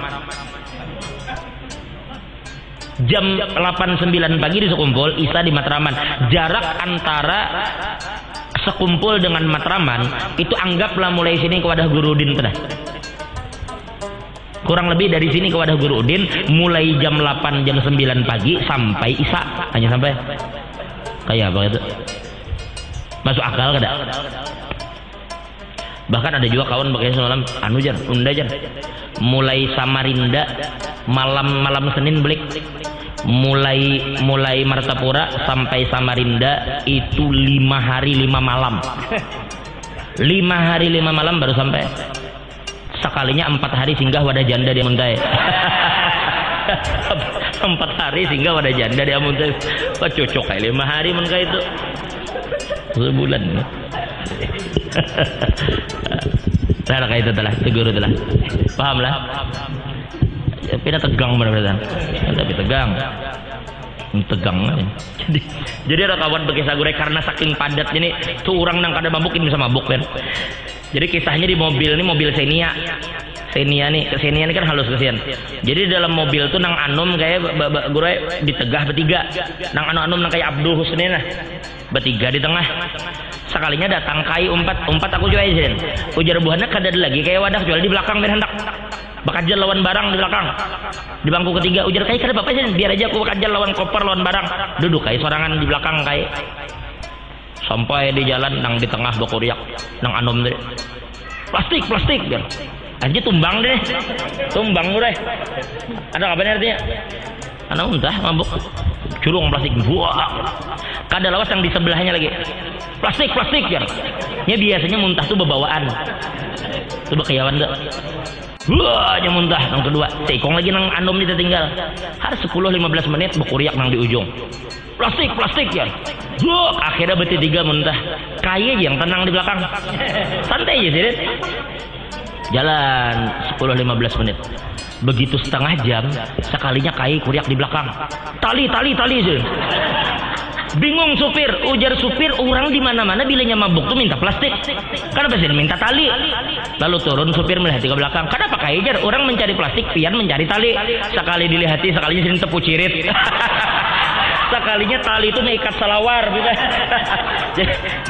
Jam 8, 9 pagi di sekumpul, Isya di Matraman. Jarak antara sekumpul dengan Matraman itu anggaplah mulai sini ke Wadah Gurudin dah. Kurang lebih dari sini ke Wadah Guru Udin mulai jam 8 jam 9 pagi sampai Isya, hanya sampai kayak apa itu masuk akal kada. Bahkan ada juga kawan pakai semalam anu jan unda jan mulai Samarinda malam Senin balik mulai Martapura sampai Samarinda itu 5 hari 5 malam 5 hari 5 malam baru sampai. Sekalinya 4 hari singgah Wadah Janda di Amuntai. 4 hari singgah Wadah Janda di Amuntai. Wah cocok kayak 5 hari mereka itu. Sebulan. Nah, kayak itu telah, tegur telah. Paham lah? Ya, pina tegang benar-benar. Tapi tegang. Tegang. Jadi ada kawan bagi sagure karena saking padatnya nih, tuh orang nang kada mabuk ini bisa mabuk kan. Jadi kisahnya di mobil ini mobil Xenia. Xenia nih kan halus kesian. Jadi dalam mobil tuh nang Anum kayak gue ditegah bertiga. Nang Anum nang kayak Abdul Husni nah. Bertiga di tengah. Sekalinya datang kai umpat aku jual izin. Ujar buahnya kada ada lagi kayak wadah jual di belakang biar hendak. Bakajal lawan barang di belakang. Di bangku ketiga ujar kai kada apa-apa sih biar aja aku bakajal lawan koper lawan barang. Duduk kai sorangan di belakang kai. Sampai di jalan nang di tengah bakuriak nang Anum deh. Plastik kan. Anjir tumbang deh. Tumbang deh. Ada apa artinya? Anak muntah mabuk. Curung plastik. Buah. Kada lawas yang di sebelahnya lagi. Plastik ya. Ya biasanya muntah tuh bebawaan. Coba kayawan enggak? Wah, nya muntah yang kedua. Tekong lagi nang Anum itu tinggal. Harus 10-15 menit bakuriak nang di ujung. Plastik ya. Akhirnya bertiga muntah. Kaya yang tenang di belakang. Santai aja sih. Jalan 10-15 menit. Begitu setengah jam, sekalinya kai kuriak di belakang. Tali sih. Bingung supir, ujar supir, orang di mana-mana bilanya mabuk tuh minta plastik. Kenapa sih minta tali? Lalu turun supir melihat ke belakang. Kenapa kai jar? Orang mencari plastik, pian mencari tali. Sekali dilihati, sekalinya sini tepu cirit. Sekalinya tali itu mengikat salawar gitu.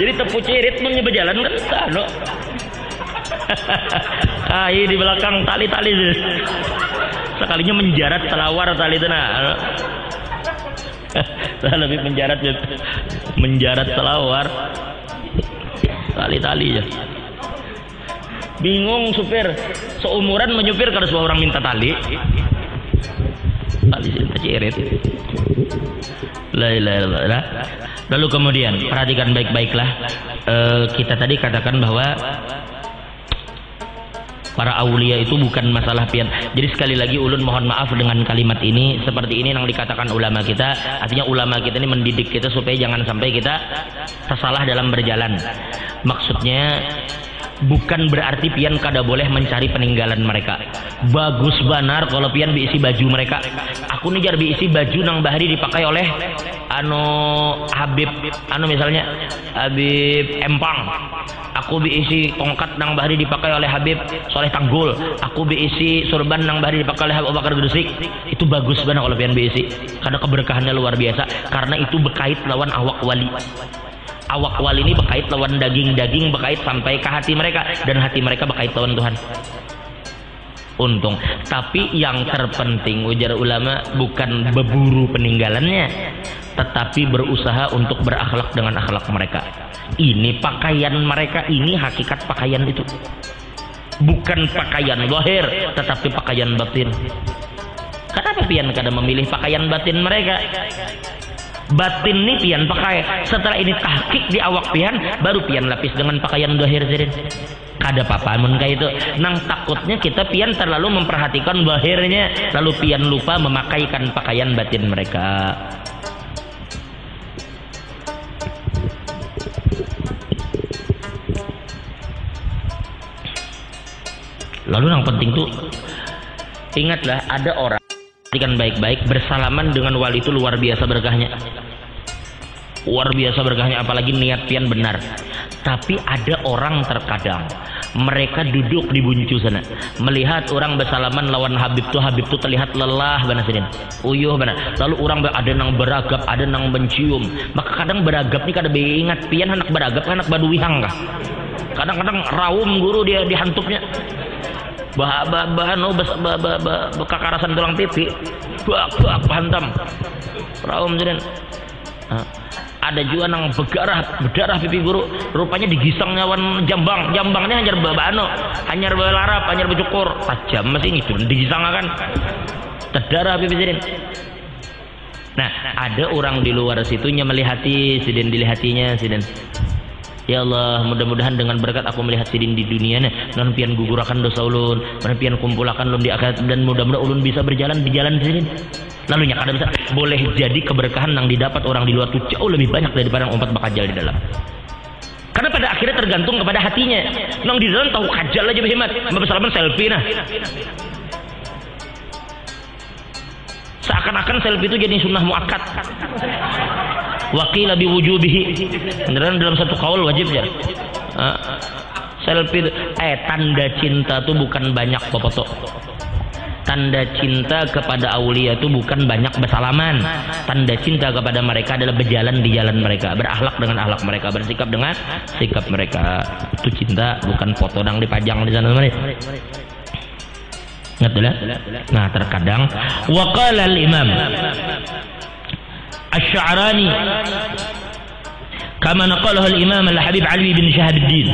Jadi tepu cirit berjalan kan no. Kai di belakang tali sekalinya menjarat salawar tali itu nah. Lebih menjarat salawar tali ya. Bingung supir, seumuran menyupir kalau semua orang minta tali cirit. Lalu kemudian perhatikan baik-baiklah, kita tadi katakan bahwa para aulia itu bukan masalah pian. Jadi sekali lagi ulun mohon maaf dengan kalimat ini, seperti ini yang dikatakan ulama kita. Artinya ulama kita ini mendidik kita supaya jangan sampai kita tersalah dalam berjalan. Maksudnya bukan berarti pian kada boleh mencari peninggalan mereka. Bagus benar kalau pian diisi baju mereka. Aku nih jar diisi baju nang bahari dipakai oleh Habib misalnya Habib Empang. Aku diisi tongkat nang bahari dipakai oleh Habib Soleh Tanggul. Aku diisi surban nang bahari dipakai oleh Abu Bakar Gresik. Itu bagus banget kalau pian diisi. Karena keberkahannya luar biasa. Karena itu berkait lawan awak wali. Awak wali ini berkait lawan daging berkait sampai ke hati mereka, dan hati mereka berkait lawan Tuhan. Untung. Tapi yang terpenting ujar ulama bukan berburu peninggalannya, tetapi berusaha untuk berakhlak dengan akhlak mereka. Ini pakaian mereka, ini hakikat pakaian itu. Bukan pakaian zahir, tetapi pakaian batin. Kenapa pian kada memilih pakaian batin mereka? Batin nih pian pakai. Setelah ini tahqiq di awak pian, baru pian lapis dengan pakaian zahir zirin. Kada apa-apa mun kayak itu. Nang takutnya kita pian terlalu memperhatikan zahirnya, lalu pian lupa memakaikan pakaian batin mereka. Lalu yang penting tuh ingatlah, ada orang perhatikan baik-baik, bersalaman dengan wali itu luar biasa berkahnya. Luar biasa berkahnya, apalagi niat pian benar. Tapi ada orang terkadang mereka duduk di buncu sana, melihat orang bersalaman lawan Habib tuh terlihat lelah benar sedin, uyuh benar. Lalu orang ada nang beragap, ada nang mencium. Maka kadang beragap nih kada ingat pian anak beragap anak baduwihang kah. Kadang-kadang raum guru dia dihantupnya. Bekakarasan tulang pipi, bak hantam raum jadi. Ada juga nang berdarah pipi guru, rupanya digisang nyawan jambangnya hanyar belarap, hanyar becukur, tajam masih itu digisang kan, terdarah pipi jadi. Nah, ada orang di luar situnya melihati sidin, dilihatinya sidin. Ya Allah, mudah-mudahan dengan berkat aku melihat sidin di dunia dan pian gugurakan dosa ulun, dan pian kumpulakan ulun di akhirat, dan mudah-mudahan ulun bisa berjalan di jalan sidin. Lalu kada bisa boleh jadi keberkahan yang didapat orang di luar itu jauh lebih banyak daripada yang umpat bakajal di dalam. Karena pada akhirnya tergantung kepada hatinya. Nang di dalam tahu kajal aja hemat, Salaman selfie nah. Seakan-akan selfie itu jadi sunnah muakkad. Waqila biwujubihi. Beneran dalam satu kaul wajib ya. Selfie tanda cinta itu bukan banyak foto. Tanda cinta kepada aulia itu bukan banyak bersalaman. Tanda cinta kepada mereka adalah berjalan di jalan mereka, berakhlak dengan akhlak mereka, bersikap dengan sikap mereka. Itu cinta, bukan foto yang dipajang di sana mana. Ngerti lah? Nah, terkadang waqala al-Imam Asy-Sya'rani kama naqalahu al-Imam Al-Habib Ali bin Syahabuddin,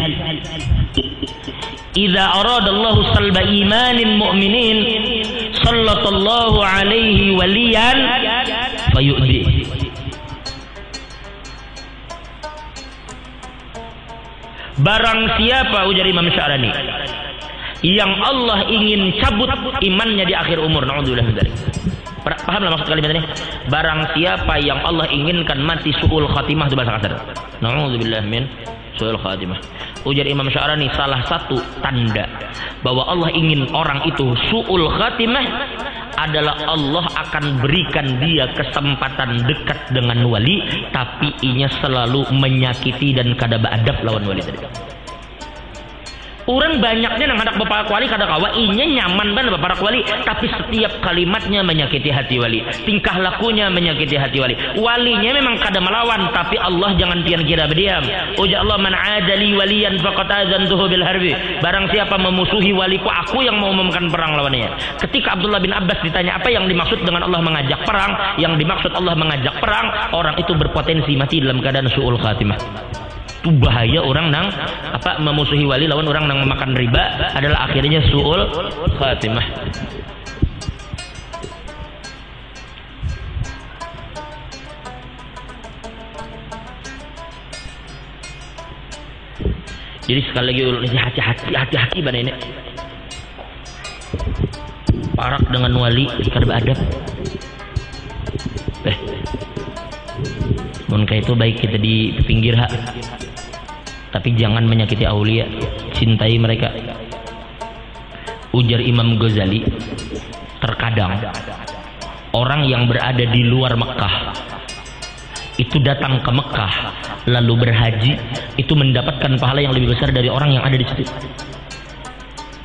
idza arada Allah salba imanin mu'minin sallallahu alaihi waliyan fayu'di. Barang siapa, ujar Imam Sya'rani, yang Allah ingin cabut imannya di akhir umur, naudzubillah min dzalik. Pahamlah maksud kalimat ini? Barang siapa yang Allah inginkan mati su'ul khatimah, itu bahasa kasar. Naudzubillah min su'ul khatimah. Ujar Imam Sya'rani, salah satu tanda bahwa Allah ingin orang itu su'ul khatimah adalah Allah akan berikan dia kesempatan dekat dengan wali, tapi inya selalu menyakiti dan kada beadab lawan wali tadi. Orang banyaknya nang hendak bapak wali kada kawa inya nyaman ban bapak wali, tapi setiap kalimatnya menyakiti hati wali, tingkah lakunya menyakiti hati wali. Walinya memang kada melawan, tapi Allah jangan pian kira berdiam. Ujar Allah, man adali waliyan faqad azantuhu bil harbi. Barang siapa memusuhi waliku, aku yang mau mengumumkan perang lawannya. Ketika Abdullah bin Abbas ditanya apa yang dimaksud dengan Allah mengajak perang, yang dimaksud Allah mengajak perang, orang itu berpotensi mati dalam keadaan su'ul khatimah. Itu bahaya orang nang memusuhi wali lawan orang nang memakan riba adalah akhirnya su'ul khatimah. Jadi sekali lagi hati-hati pada ini. Parak dengan wali kada beadab. Mungkin itu baik kita di pinggir hak, tapi jangan menyakiti aulia, cintai mereka. Ujar Imam Ghazali, terkadang orang yang berada di luar Mekah itu datang ke Mekah lalu berhaji, itu mendapatkan pahala yang lebih besar dari orang yang ada di situ.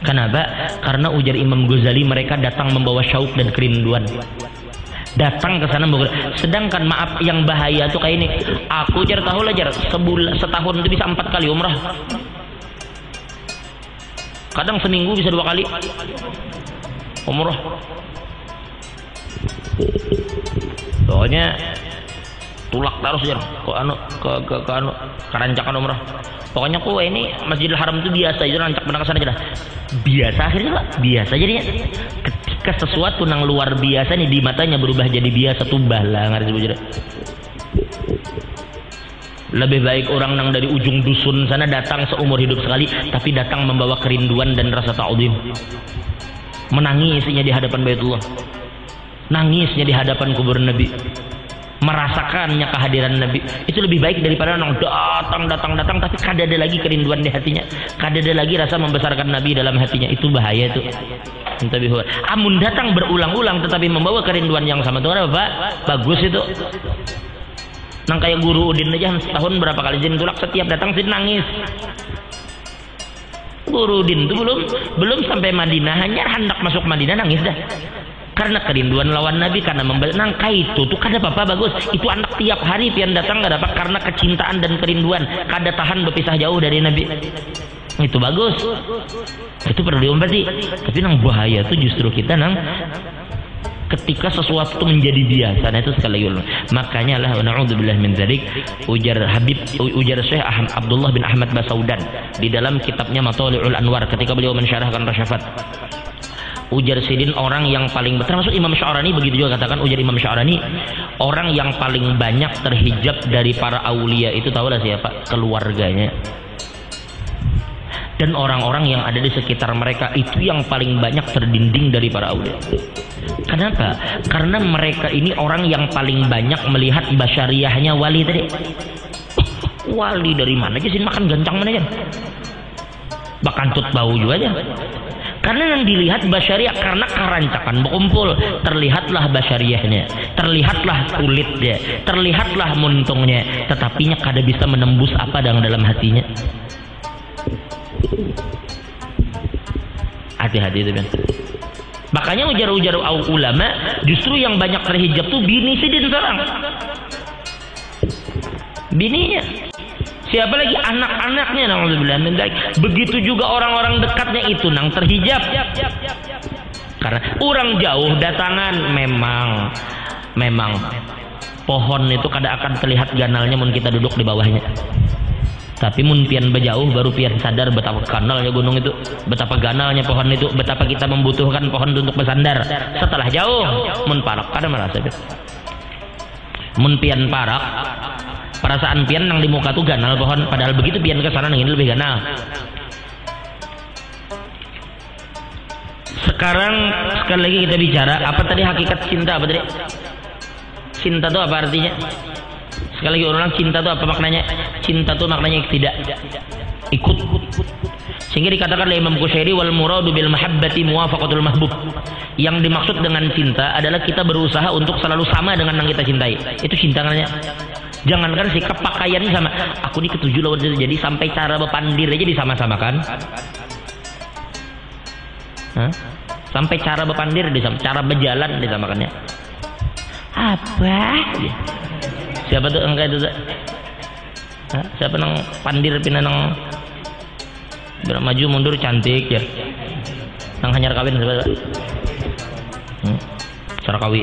Kenapa? Karena ujar Imam Ghazali, mereka datang membawa syauq dan kerinduan. Datang ke sana, sedangkan maaf yang bahaya tuh kayak ini. Aku jar tahu lah jar, setahun itu bisa 4 kali umrah. Kadang seminggu bisa 2 kali umrah. Pokoknya tulak terus jar ke kerancakan umrah. Pokoknya kok ini Masjidil Haram itu biasa, itu rancak benar ke sana aja dah. Biasa akhirnya Pak, biasa jadinya. Ketika sesuatu yang luar biasa nih di matanya berubah jadi biasa, tuh balang harus bujur. Lebih baik orang yang dari ujung dusun sana datang seumur hidup sekali, tapi datang membawa kerinduan dan rasa ta'zim. Menangisnya di hadapan Baitullah, nangisnya di hadapan kubur Nabi, merasakannya kehadiran Nabi, itu lebih baik daripada orang datang tapi kada ada lagi kerinduan di hatinya, kada ada lagi rasa membesarkan Nabi dalam hatinya. Itu bahaya itu. Amun datang berulang-ulang tetapi membawa kerinduan yang sama, itu apa? Bagus itu. Nang kayak Guru Udin aja setahun berapa kali jin tulak, setiap datang sih nangis. Guru Udin itu belum sampai Madinah, hanya hendak masuk Madinah nangis dah. Karena kerinduan lawan Nabi, karena nangka itu tuh kada apa-apa bagus. Itu anak tiap hari pian datang kada apa, karena kecintaan dan kerinduan, kada tahan berpisah jauh dari Nabi. Itu bagus. Itu perlu diombati. Tapi nang bahaya tuh justru kita nang ketika sesuatu itu menjadi biasa. Nah itu sekali lagi. Makanya lah na'udzubillah min dzalik, ujar Syekh Abdullah bin Ahmad Basaudan di dalam kitabnya Mathali'ul Anwar ketika beliau mensyarahkan Rasyafat. Ujar Sidin, orang yang paling, termasuk Imam Sya'rani begitu juga katakan, ujar Imam Sya'rani, orang yang paling banyak terhijab dari para aulia itu tahulah siapa? Keluarganya. dan orang-orang yang ada di sekitar mereka itu yang paling banyak terdinding dari para aulia. Kenapa? Karena mereka ini orang yang paling banyak melihat basyariahnya wali tadi. Wali dari mana aja sih, makan gancang mana aja, bahkan tut bau juga aja. Karena yang dilihat basyariah, karena karancakan berkumpul, terlihatlah basyariahnya, terlihatlah kulitnya, terlihatlah muntungnya, tetapinya kada bisa menembus apa yang dalam hatinya. Hati-hati itu kan. Makanya ujar-ujar ulama justru yang banyak terhijab tuh bini sidin seorang, bininya. Siapa lagi? Anak-anaknya. Na'udzubillah min dzalik. Begitu juga orang-orang dekatnya itu nang terhijab. Karena orang jauh datangan, memang pohon itu kada akan terlihat ganalnya mun kita duduk di bawahnya. Tapi mun pian bejauh baru pian sadar betapa ganalnya gunung itu, betapa ganalnya pohon itu, betapa kita membutuhkan pohon untuk bersandar. Setelah jauh, mun parak kada merasa. Mun pian parak, perasaan pian nang di muka tuh ganal pohon, padahal begitu pian ke sana nang ini lebih ganal. Sekarang sekali lagi kita bicara apa tadi hakikat cinta, apa tadi? Cinta itu apa artinya? Sekali lagi ulang, cinta itu apa maknanya? Cinta itu maknanya tidak ikut. Sehingga dikatakan oleh Imam Qushairi, wal muradu bil mahabbati muwafaqatul mahbub. Yang dimaksud dengan cinta adalah kita berusaha untuk selalu sama dengan yang kita cintai. Itu cinta namanya. Jangankan sikap pakaiannya sama. Aku ini ketujuh lawan itu, jadi sampai cara berpandir aja disama-samakan. Sampai cara berpandir disamakan, cara berjalan disamakannya. Apa? Siapa tuh engkau itu? Siapa nang pandir pindah nang maju mundur cantik ya? Nang hanyar kawin siapa? Sarakawi.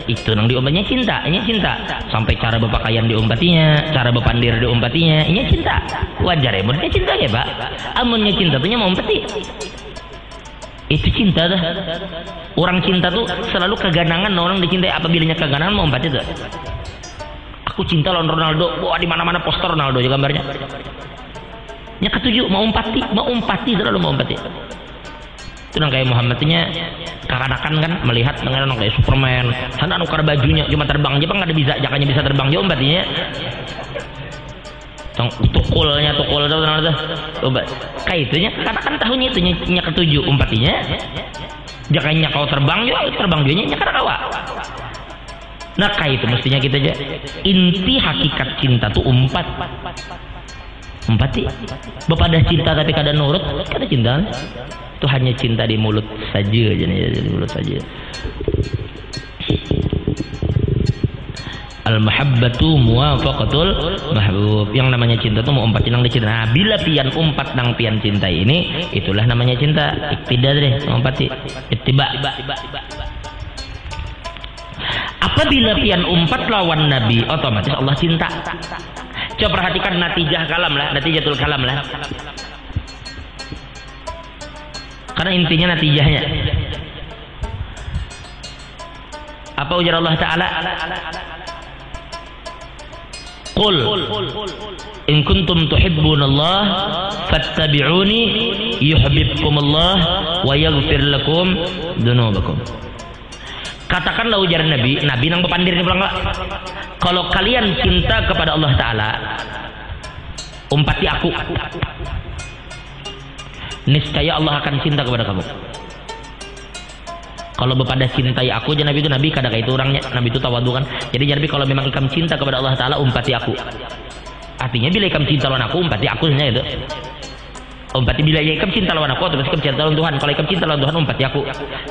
Itu nang diompatnya cinta, ini cinta. Sampai cara berpakaian diompatinya, cara berpandir diompatinya, ini cinta. Wajar ya, menurutnya cinta ya pak. Amunnya cinta tuhnya mau ompati. Itu cinta dah. Orang cinta tuh selalu keganangan orang dicintai. Apabila keganangan mau ompati tuh. Aku cinta lawan Ronaldo. Wah di mana-mana poster Ronaldo juga gambarnya. Yang ketujuh mau ompati selalu mau ompati. Itu nang kayak Muhammadnya kakanakan kan melihat dengan nang kayak Superman. Sana nukar bajunya cuma terbang Jepang nggak ada bisa, jakanya bisa terbang jauh ompatinya. Tukulnya tukul itu obat kayak itunya katakan tahunya itu nya ketujuh umpatinya jakanya kau terbang juga nya karena kawa. Nah kayak itu mestinya kita aja inti hakikat cinta tuh umpati bepada cinta tapi kada nurut kada cinta itu hanya cinta di mulut saja aja nih, di mulut saja. Al-mahabbatu muwafaqatul mahbub. Yang namanya cinta itu mau umpat nang dicinta. Nah, bila pian umpat nang pian cinta ini, itulah namanya cinta. Iktida deh, umpati. Ittiba. Apabila pian umpat lawan Nabi, otomatis Allah cinta. Coba perhatikan natijah kalam lah, natijatul kalam lah. Karena intinya natijahnya. Apa ujar Allah Ta'ala? Qul in kuntum tuhibbunallah fattabi'uni yuhibbukumullah wa yaghfir lakum dzunubakum. Katakanlah ujar Nabi nang berpandir ini pulang enggak? Kalau kalian cinta kepada Allah Ta'ala, umpati aku. Niscaya Allah akan cinta kepada kamu. Kalau bepada cintai aku aja Nabi itu kada kayak itu orangnya. Nabi itu tawadu kan. Jadi Nabi kalau memang ikam cinta kepada Allah Ta'ala umpati aku. Artinya bila ikam cinta lawan aku umpati aku sebenarnya itu. Umpati bila ikam cinta lawan aku terus ikam cinta lawan Tuhan. Kalau ikam cinta lawan Tuhan umpati aku.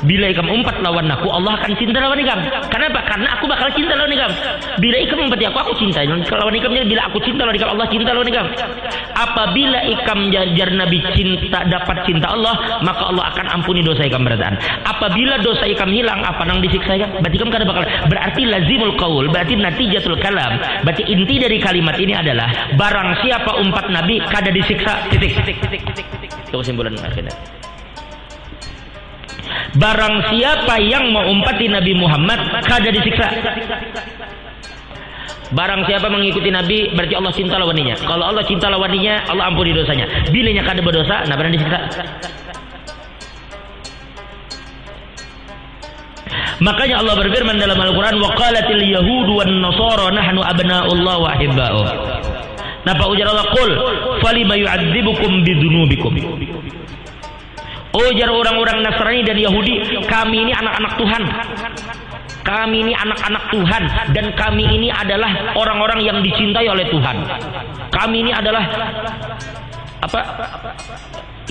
Bila ikam umpat lawan aku Allah akan cinta lawan ikam. Kenapa? Karena aku bakal cinta lawan ikam. Bila ikam umpati aku cinta lawan ikam. Bila aku cinta lawan ikam Allah cinta lawan ikam. Apabila ikam jar Nabi cinta dapat cinta Allah, maka Allah akan ampuni dosa ikam berataan. Apabila dosa ikam hilang, apa nang disiksa ikam? Berarti ikam kada bakal. Berarti lazimul qaul, berarti natijatul kalam. Berarti inti dari kalimat ini adalah barang siapa umpat Nabi kada disiksa. Titik. Itu kesimpulan akhirnya. Barang siapa yang mau umpati Nabi Muhammad kada disiksa. Barang siapa mengikuti Nabi, berarti Allah cinta lawaninya. Kalau Allah cinta lawaninya, Allah ampuni dosanya. Bilanya kada berdosa, nah pernah disiksa. Makanya Allah berfirman dalam Al-Quran, wa qalatil yahudu wan nasara nahnu abna'ullah wa ahibba'uh. Napa ujar Allah, qul falima yu'adzibukum bidunubikum. Ujar orang-orang Nasrani dan Yahudi, kami ini anak-anak Tuhan. Kami ini anak-anak Tuhan dan kami ini adalah orang-orang yang dicintai oleh Tuhan. Kami ini adalah apa?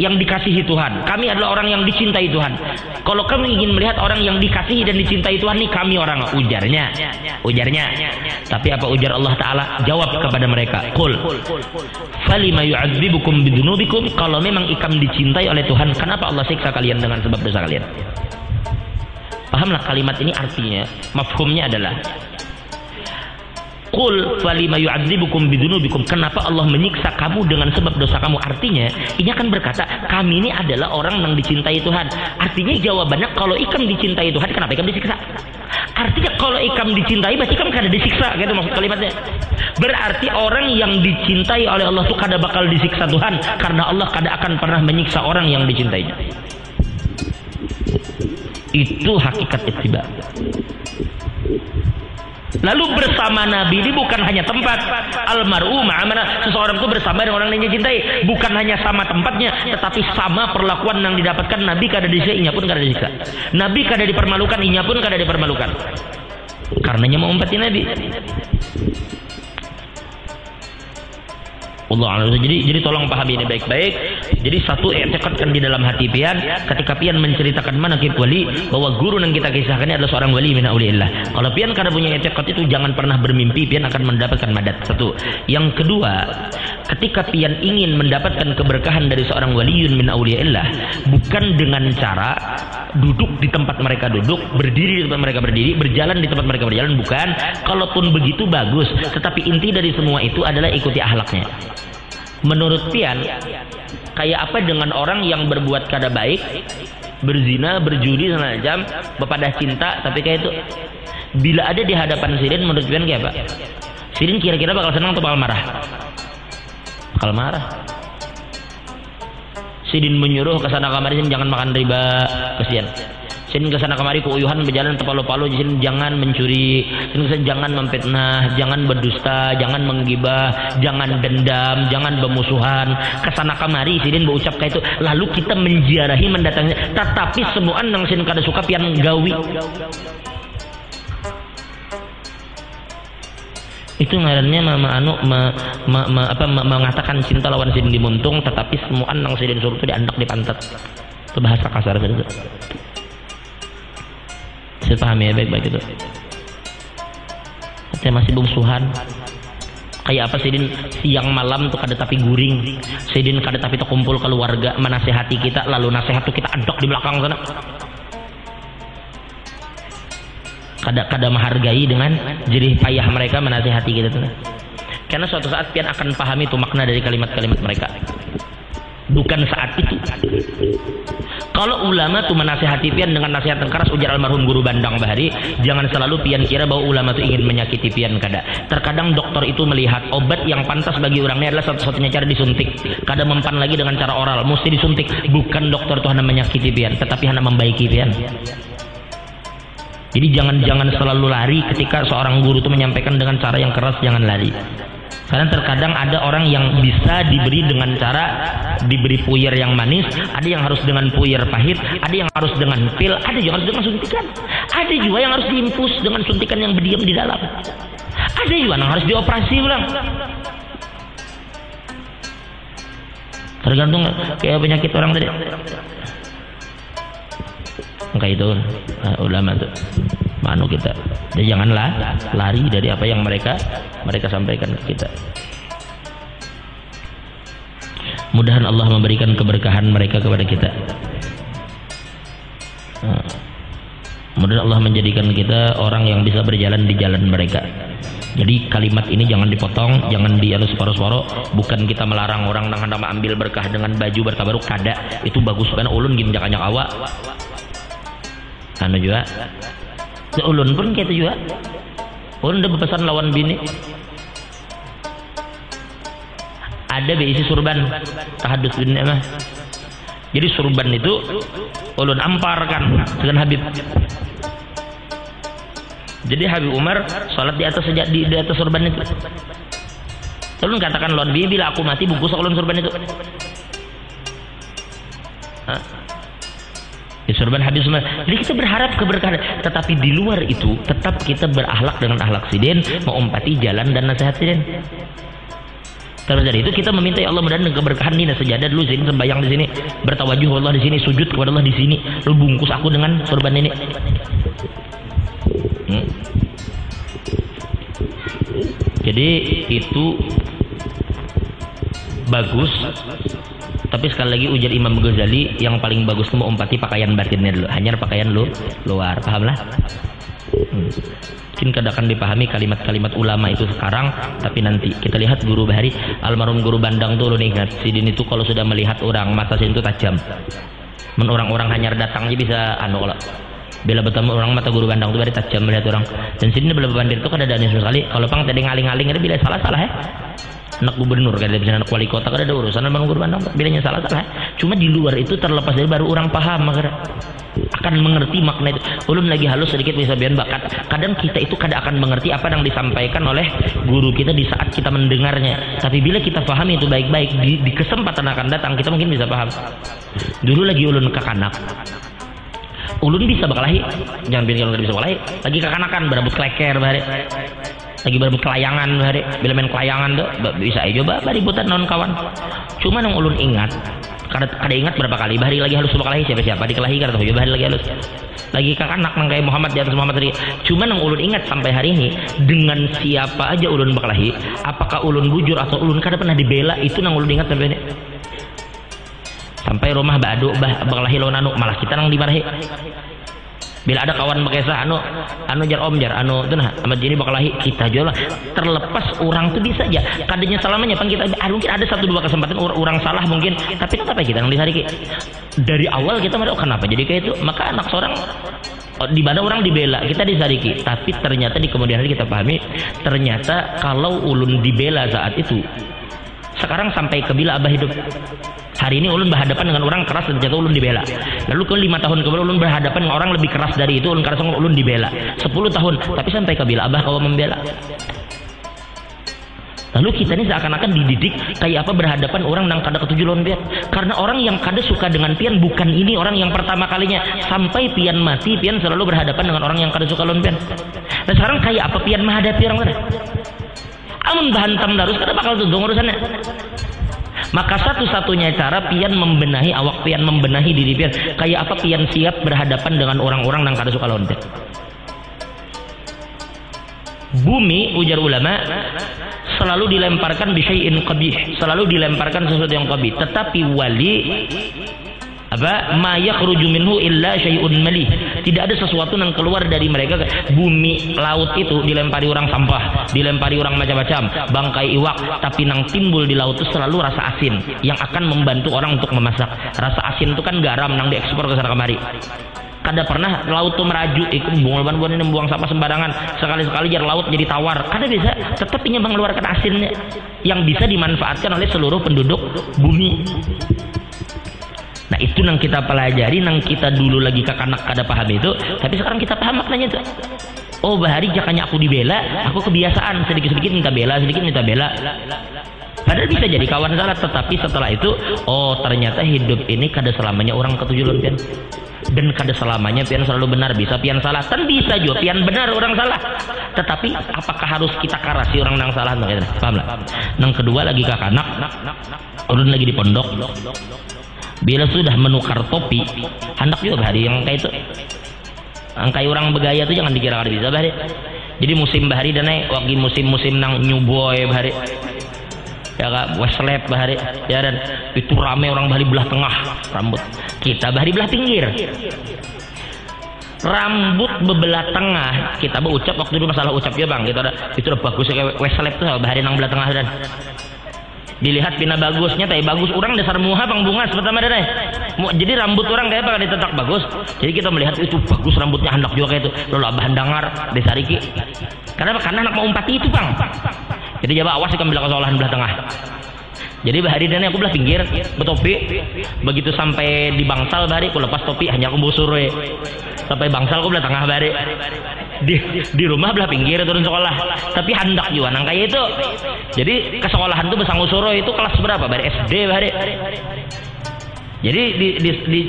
Yang dikasihi Tuhan. Kami adalah orang yang dicintai Tuhan. Kalau kami ingin melihat orang yang dikasihi dan dicintai Tuhan, nih kami orang, ujarnya. Tapi apa ujar Allah Ta'ala? Jawab kepada mereka, qul falima yu'adzibukum bidunubikum. Kalau memang ikam dicintai oleh Tuhan, kenapa Allah siksa kalian dengan sebab dosa kalian? Pahamlah kalimat ini artinya, mafhumnya adalah qul falima yu'adzibukum bidunubikum. Kenapa Allah menyiksa kamu dengan sebab dosa kamu? Artinya ini akan berkata, kami ini adalah orang yang dicintai Tuhan. Artinya jawabannya, kalau ikam dicintai Tuhan, kenapa ikam disiksa? Artinya kalau ikam dicintai, berarti ikam kada disiksa, gitu maksud kalimatnya. Berarti orang yang dicintai oleh Allah itu kada bakal disiksa Tuhan, karena Allah kada akan pernah menyiksa orang yang dicintainya. Itu hakikat ittiba. Lalu bersama Nabi ini bukan hanya tempat. Almar'u ma'amana, seseorang itu bersama dengan orang yang dicintai, bukan hanya sama tempatnya, tetapi sama perlakuan yang didapatkan. Nabi kada disiksa, inya pun kada disiksa. Nabi kada dipermalukan, inya pun kada dipermalukan. Karenanya mau umpati Nabi. Allah. Jadi tolong pahami ini baik-baik. Jadi satu, i'tiqadkan di dalam hati pian ketika pian menceritakan manaqib wali, bahwa guru yang kita kisahkan ini adalah seorang wali min auliillah. Kalau pian kada punya i'tiqad itu, jangan pernah bermimpi pian akan mendapatkan madat. Satu. Yang kedua, ketika pian ingin mendapatkan keberkahan dari seorang waliun min auliillah, bukan dengan cara duduk di tempat mereka duduk, berdiri di tempat mereka berdiri, berjalan di tempat mereka berjalan, bukan. Kalaupun begitu bagus, tetapi inti dari semua itu adalah ikuti akhlaknya. Menurut pian, kayak apa dengan orang yang berbuat kada baik, berzina, berjudi segala macam, bepadah cinta, tapi kayak itu bila ada di hadapan Sirin, menurut pian kayak apa? Sirin kira-kira bakal senang atau bakal marah? Bakal marah. Sirin menyuruh ke sana kamari, jangan makan riba, kesian. Sin kesana kemari keuyuhan berjalan terpalu-palu, sin jangan mencuri, sin jangan memfitnah, jangan berdusta, jangan menggibah, jangan dendam, jangan bermusuhan. Kesana kemari sin berucap kayak itu, lalu kita menziarahi, mendatangi, tetapi semua nang sin kada suka pian gawi. Itu ngarannya mengatakan cinta lawan sin dimuntung, tetapi semua nang sin suruh itu diandak di pantat. Itu bahasa kasar itu. Saya pahami ya baik-baik itu. Saya masih bungsuhan. Kayak apa Sidin siang malam tuh kada tapi guring. Sidin kada tapi terkumpul keluarga menasehati kita, lalu nasihat tuh kita adok di belakang sana. Kada menghargai dengan jerih payah mereka menasehati kita tuh. Karena suatu saat pian akan pahami itu makna dari kalimat-kalimat mereka. Bukan saat itu. Kalau ulama tuh menasihati pian dengan nasihat yang keras, ujar almarhum guru Bandang Bahari, jangan selalu pian kira bahwa ulama tuh ingin menyakiti pian. Kada. Terkadang dokter itu melihat obat yang pantas bagi orangnya adalah satu-satunya cara disuntik. Kada mempan lagi dengan cara oral, mesti disuntik. Bukan dokter tuh hanya menyakiti pian, tetapi hanya membaiki pian. Jadi jangan selalu lari ketika seorang guru itu menyampaikan dengan cara yang keras, jangan lari. Karena terkadang ada orang yang bisa diberi dengan cara diberi puyer yang manis, ada yang harus dengan puyer pahit, ada yang harus dengan pil, ada yang harus dengan suntikan, ada juga yang harus diimpus dengan suntikan yang berdiam di dalam, ada juga yang harus dioperasi ulang. Tergantung kayak penyakit orang tadi. Kayak itu ulama tuh. Manu kita, jadi janganlah lari dari apa yang mereka sampaikan ke kita. Mudahan Allah memberikan keberkahan mereka kepada kita. Mudahan Allah menjadikan kita orang yang bisa berjalan di jalan mereka. Jadi kalimat ini jangan dipotong, jangan dialus paro-paro. Bukan kita melarang orang nang hendak ambil berkah dengan baju bertabaruk, kada. Itu bagus karena ulun ginjak-nyak awak. Anu juga. Ulun pun kayak itu juga. Ulun udah berpesan lawan bini. Ada beisi surban tahadus bini mah. Jadi surban itu ulun amparkan dengan Habib. Jadi Habib Umar sholat di atas surban itu. Ulun katakan lawan bini, bila aku mati bungkus ulun surban itu. Di surban Habib Umar. Jadi kita berharap keberkahan, tetapi di luar itu tetap kita berakhlak dengan akhlak sidin, mengumpati jalan dan nasihat sidin. Terus dari itu kita meminta ya Allah mudah-mudahan keberkahan nih, sejadah dulu sini, sembahyang di sini, bertawajuh Allah di sini, sujud kepada Allah di sini, lu bungkus aku dengan sorban ini. Jadi itu bagus, tapi sekali lagi ujar Imam Ghazali, yang paling bagus itu mengumpati pakaian batinnya dulu, hanya pakaian luar, pahamlah. Mungkin kadang akan dipahami kalimat-kalimat ulama itu sekarang, tapi nanti kita lihat guru Bahari, almarhum guru Bandang tuh, lu ingat sidin itu kalau sudah melihat orang mata sidin itu tajam. Orang-orang hanya datang aja bisa kalau bila bertemu orang mata guru Bandang itu bari tajam melihat orang. Dan sidin bila bandir itu kada ada sekali, kalau pang tadi ngaling-ngaling ada bila salah-salah ya. Anak gubernur kada bisa, anak wali kota kada ada urusan dengan guru Bandang, bilanya salah-salah. Cuma di luar itu terlepas dari baru orang paham akan mengerti makna itu. Ulun lagi halus sedikit bisa biar bakat. Kadang kita itu kada akan mengerti apa yang disampaikan oleh guru kita di saat kita mendengarnya. Tapi bila kita pahami itu baik-baik, di kesempatan akan datang kita mungkin bisa paham. Dulu lagi ulun kekanak, ulun bisa bakalahi, jangan bilang ulun bisa bakalahi. Lagi kekanakan berebut kleker bahari, lagi berebut kelayangan bahari. Bila main kelayangan tuh bisa aja coba bari buatan non kawan. Cuma yang ulun ingat, kada ingat berapa kali bahari lagi halus bakalahi siapa dikelahi kada tahu bahari lagi halus. Lagi kakanak nang kayak Muhammad di atas Muhammad tadi. Cuma yang ulun ingat sampai hari ini, dengan siapa aja ulun bakalahi, apakah ulun bujur atau ulun kada pernah dibela, itu nang ulun ingat sampai ini. Sampai rumah badu bakalahi lawan anu, malah kita nang dimarahi. Bila ada kawan bekesah anu jar om jar anu tuh nah amat jadi bakalahi, kita jual. Terlepas orang tuh bisa aja kadenya salamanya pan kita mungkin ada 1-2 kesempatan orang salah mungkin, tapi tetap kita nang disariki. Dari awal kita mereka kenapa jadi kayak itu, maka anak seorang di mana orang dibela kita disariki, tapi ternyata di kemudian hari kita pahami ternyata kalau ulun dibela saat itu, sekarang sampai ke bila abah hidup. Hari ini ulun berhadapan dengan orang keras dan jatuh ulun dibela. Lalu ke 5 tahun kemudian ulun berhadapan dengan orang lebih keras dari itu, ulun keras ulun dibela. 10 tahun, tapi sampai ke bila abah kau membela. Lalu kita ini seakan-akan dididik kayak apa berhadapan orang yang kada ketujuh lawan pian. Karena orang yang kada suka dengan pian bukan ini orang yang pertama kalinya. Sampai pian mati, pian selalu berhadapan dengan orang yang kada suka lawan pian. Nah sekarang kayak apa pian menghadapi orang kada? Amun bahantam darus kada bakal tudung urusannya. Maka satu-satunya cara pian membenahi awak pian, membenahi diri pian, kayak apa pian siap berhadapan dengan orang-orang yang kada suka lawan pian. Bumi ujar ulama selalu dilemparkan bisyai'in qabih, selalu dilemparkan sesuatu yang qabih, tetapi wali ma yakhruju minhu illa syai'un malih, tidak ada sesuatu yang keluar dari mereka. Bumi laut itu dilempari orang sampah, dilempari orang macam-macam, bangkai iwak, tapi nang timbul di laut itu selalu rasa asin yang akan membantu orang untuk memasak. Rasa asin itu kan garam nang diekspor ke sana kemari. Kada pernah laut tuh merajuk ikut buang ini membuang sampah sembarangan, sekali-sekali jar laut jadi tawar, kada bisa, tetap ini mengeluarkan asinnya yang bisa dimanfaatkan oleh seluruh penduduk bumi. Nah itu yang kita pelajari, yang kita dulu lagi kekanak kada paham itu, tapi sekarang kita paham maknanya tuh. Oh bahari jakanya aku dibela, aku kebiasaan sedikit-sedikit minta bela, sedikit minta bela. Padahal bisa jadi kawan salah, tetapi setelah itu, oh ternyata hidup ini kada selamanya orang ketujuh lawan pian. Dan kada selamanya pian selalu benar, bisa pian salah, kan bisa juga pian benar orang salah. Tetapi apakah harus kita karasi orang yang salah? Paham lah. Yang kedua lagi kakanak, ulun lagi di pondok. Bila sudah menukar topi, hendak juga bahari yang kayak itu. Angkai orang begaya itu jangan dikira kada bisa bahari. Jadi musim bahari dan naik, waktu musim-musim nang new boy bahari. Ya kak, Westlap bahari. Ya dan itu rame orang bahari belah tengah rambut. Kita bahari belah pinggir. Rambut bebelah tengah kita berucap waktu itu masalah ucap ya bang. Itu udah bagus kayak Westlap tuh bahari nang belah tengah dan. dilihat pina bagusnya teh bagus orang dasar muha pang bunga pertama deh. Jadi rambut orang kayak apa ditetak bagus. Jadi kita melihat itu bagus rambutnya hendak juga kayak itu. Lalu abah dengar desa Riki. Karena anak mau umpati itu bang. Jadi jawab awas ikan belah kesalahan belah tengah. Jadi bahari dan aku belah pinggir betopi. Begitu sampai di bangsal bahari aku lepas topi hanya aku busur we. Sampai bangsal aku belah tengah bahari. Di rumah belah pinggir turun sekolah. Tapi hendak juga nang kayak itu. Jadi ke sekolahan tuh besang usuro itu kelas berapa? Bahari SD bahari. Jadi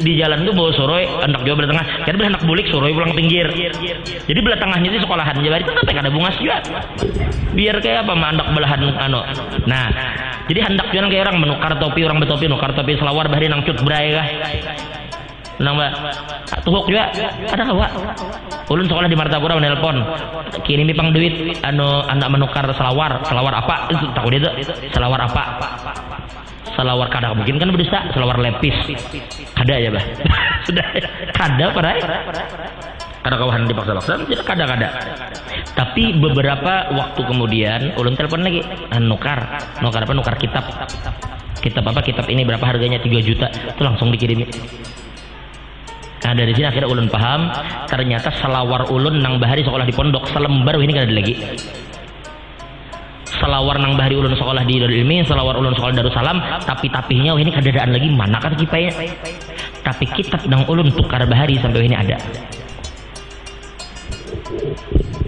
di jalan tuh bawa soroi hendak juga belah tengah. Kan belah hendak bulik soroi pulang pinggir. Jadi belah tengahnya itu sekolahan. Jadi itu sampai ada bunga juga. Biar kayak apa hendak belahan anu. Nah, jadi hendak juga kayak orang menukar topi orang betopi nukar topi selawar bahari nang cut bray kah. Nang mbak tuhuk juga ada kawa. Ulun sekolah di Martapura menelpon kirimi pang duit anu anak menukar selawar apa itu takut itu selawar apa selawar kada mungkin kan berdusta selawar lepis kada ya bah sudah kada pada kada kawahan dipaksa-paksa tidak kada tapi beberapa waktu kemudian ulun telepon lagi nukar kitab ini berapa harganya 3 juta itu langsung dikirimi. Nah dari sini akhirnya ulun paham ternyata selawar ulun nang bahari sekolah di pondok selembar ini kada ada lagi. Selawar nang bahari ulun sekolah di Darul Ilmi, selawar ulun sekolah Darussalam, tapi-tapinya ini kadadaan lagi mana kan kipainya. Tapi kitab nang ulun tukar bahari sampai ini ada.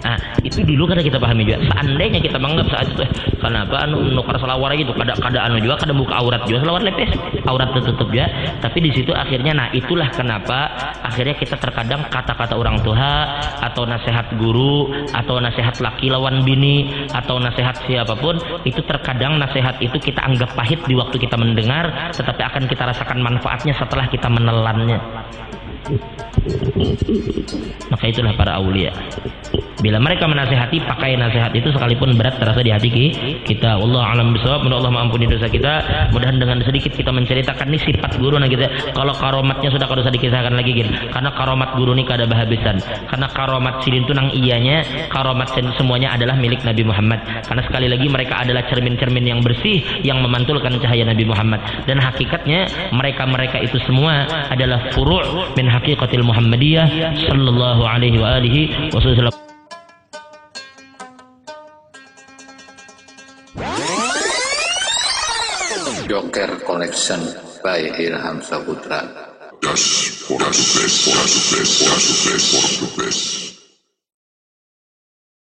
Nah, itu dulu kada kita pahami juga. Seandainya kita menganggap saat itu kenapa anu nukar selawar gitu, kada anu juga kada buka aurat juga selawar lepes, aurat tertutup juga. Tapi di situ akhirnya nah itulah kenapa akhirnya kita terkadang kata-kata orang tua atau nasihat guru atau nasihat laki lawan bini atau nasihat siapapun itu terkadang nasihat itu kita anggap pahit di waktu kita mendengar, tetapi akan kita rasakan manfaatnya setelah kita menelannya. Maka itulah para aulia. Bila mereka menasihati, pakai nasihat itu sekalipun berat terasa di hati kita. Allah alam bisawab. Mudah Allah mengampuni dosa kita. Mudahan dengan sedikit kita menceritakan ini sifat guru nah kita. Kalau karomatnya sudah kada usah dikisahkan lagi gitu. Karena karomat guru ini kada bahabisan. Karena karomat sidin itu nang iyanya, karomat semuanya adalah milik Nabi Muhammad. Karena sekali lagi mereka adalah cermin-cermin yang bersih yang memantulkan cahaya Nabi Muhammad. Dan hakikatnya mereka itu semua adalah furu' min haqiqatil Muhammadiyah sallallahu alaihi wa alihi wasallam. Joker Collection by Ilham Saputra. Yes, por su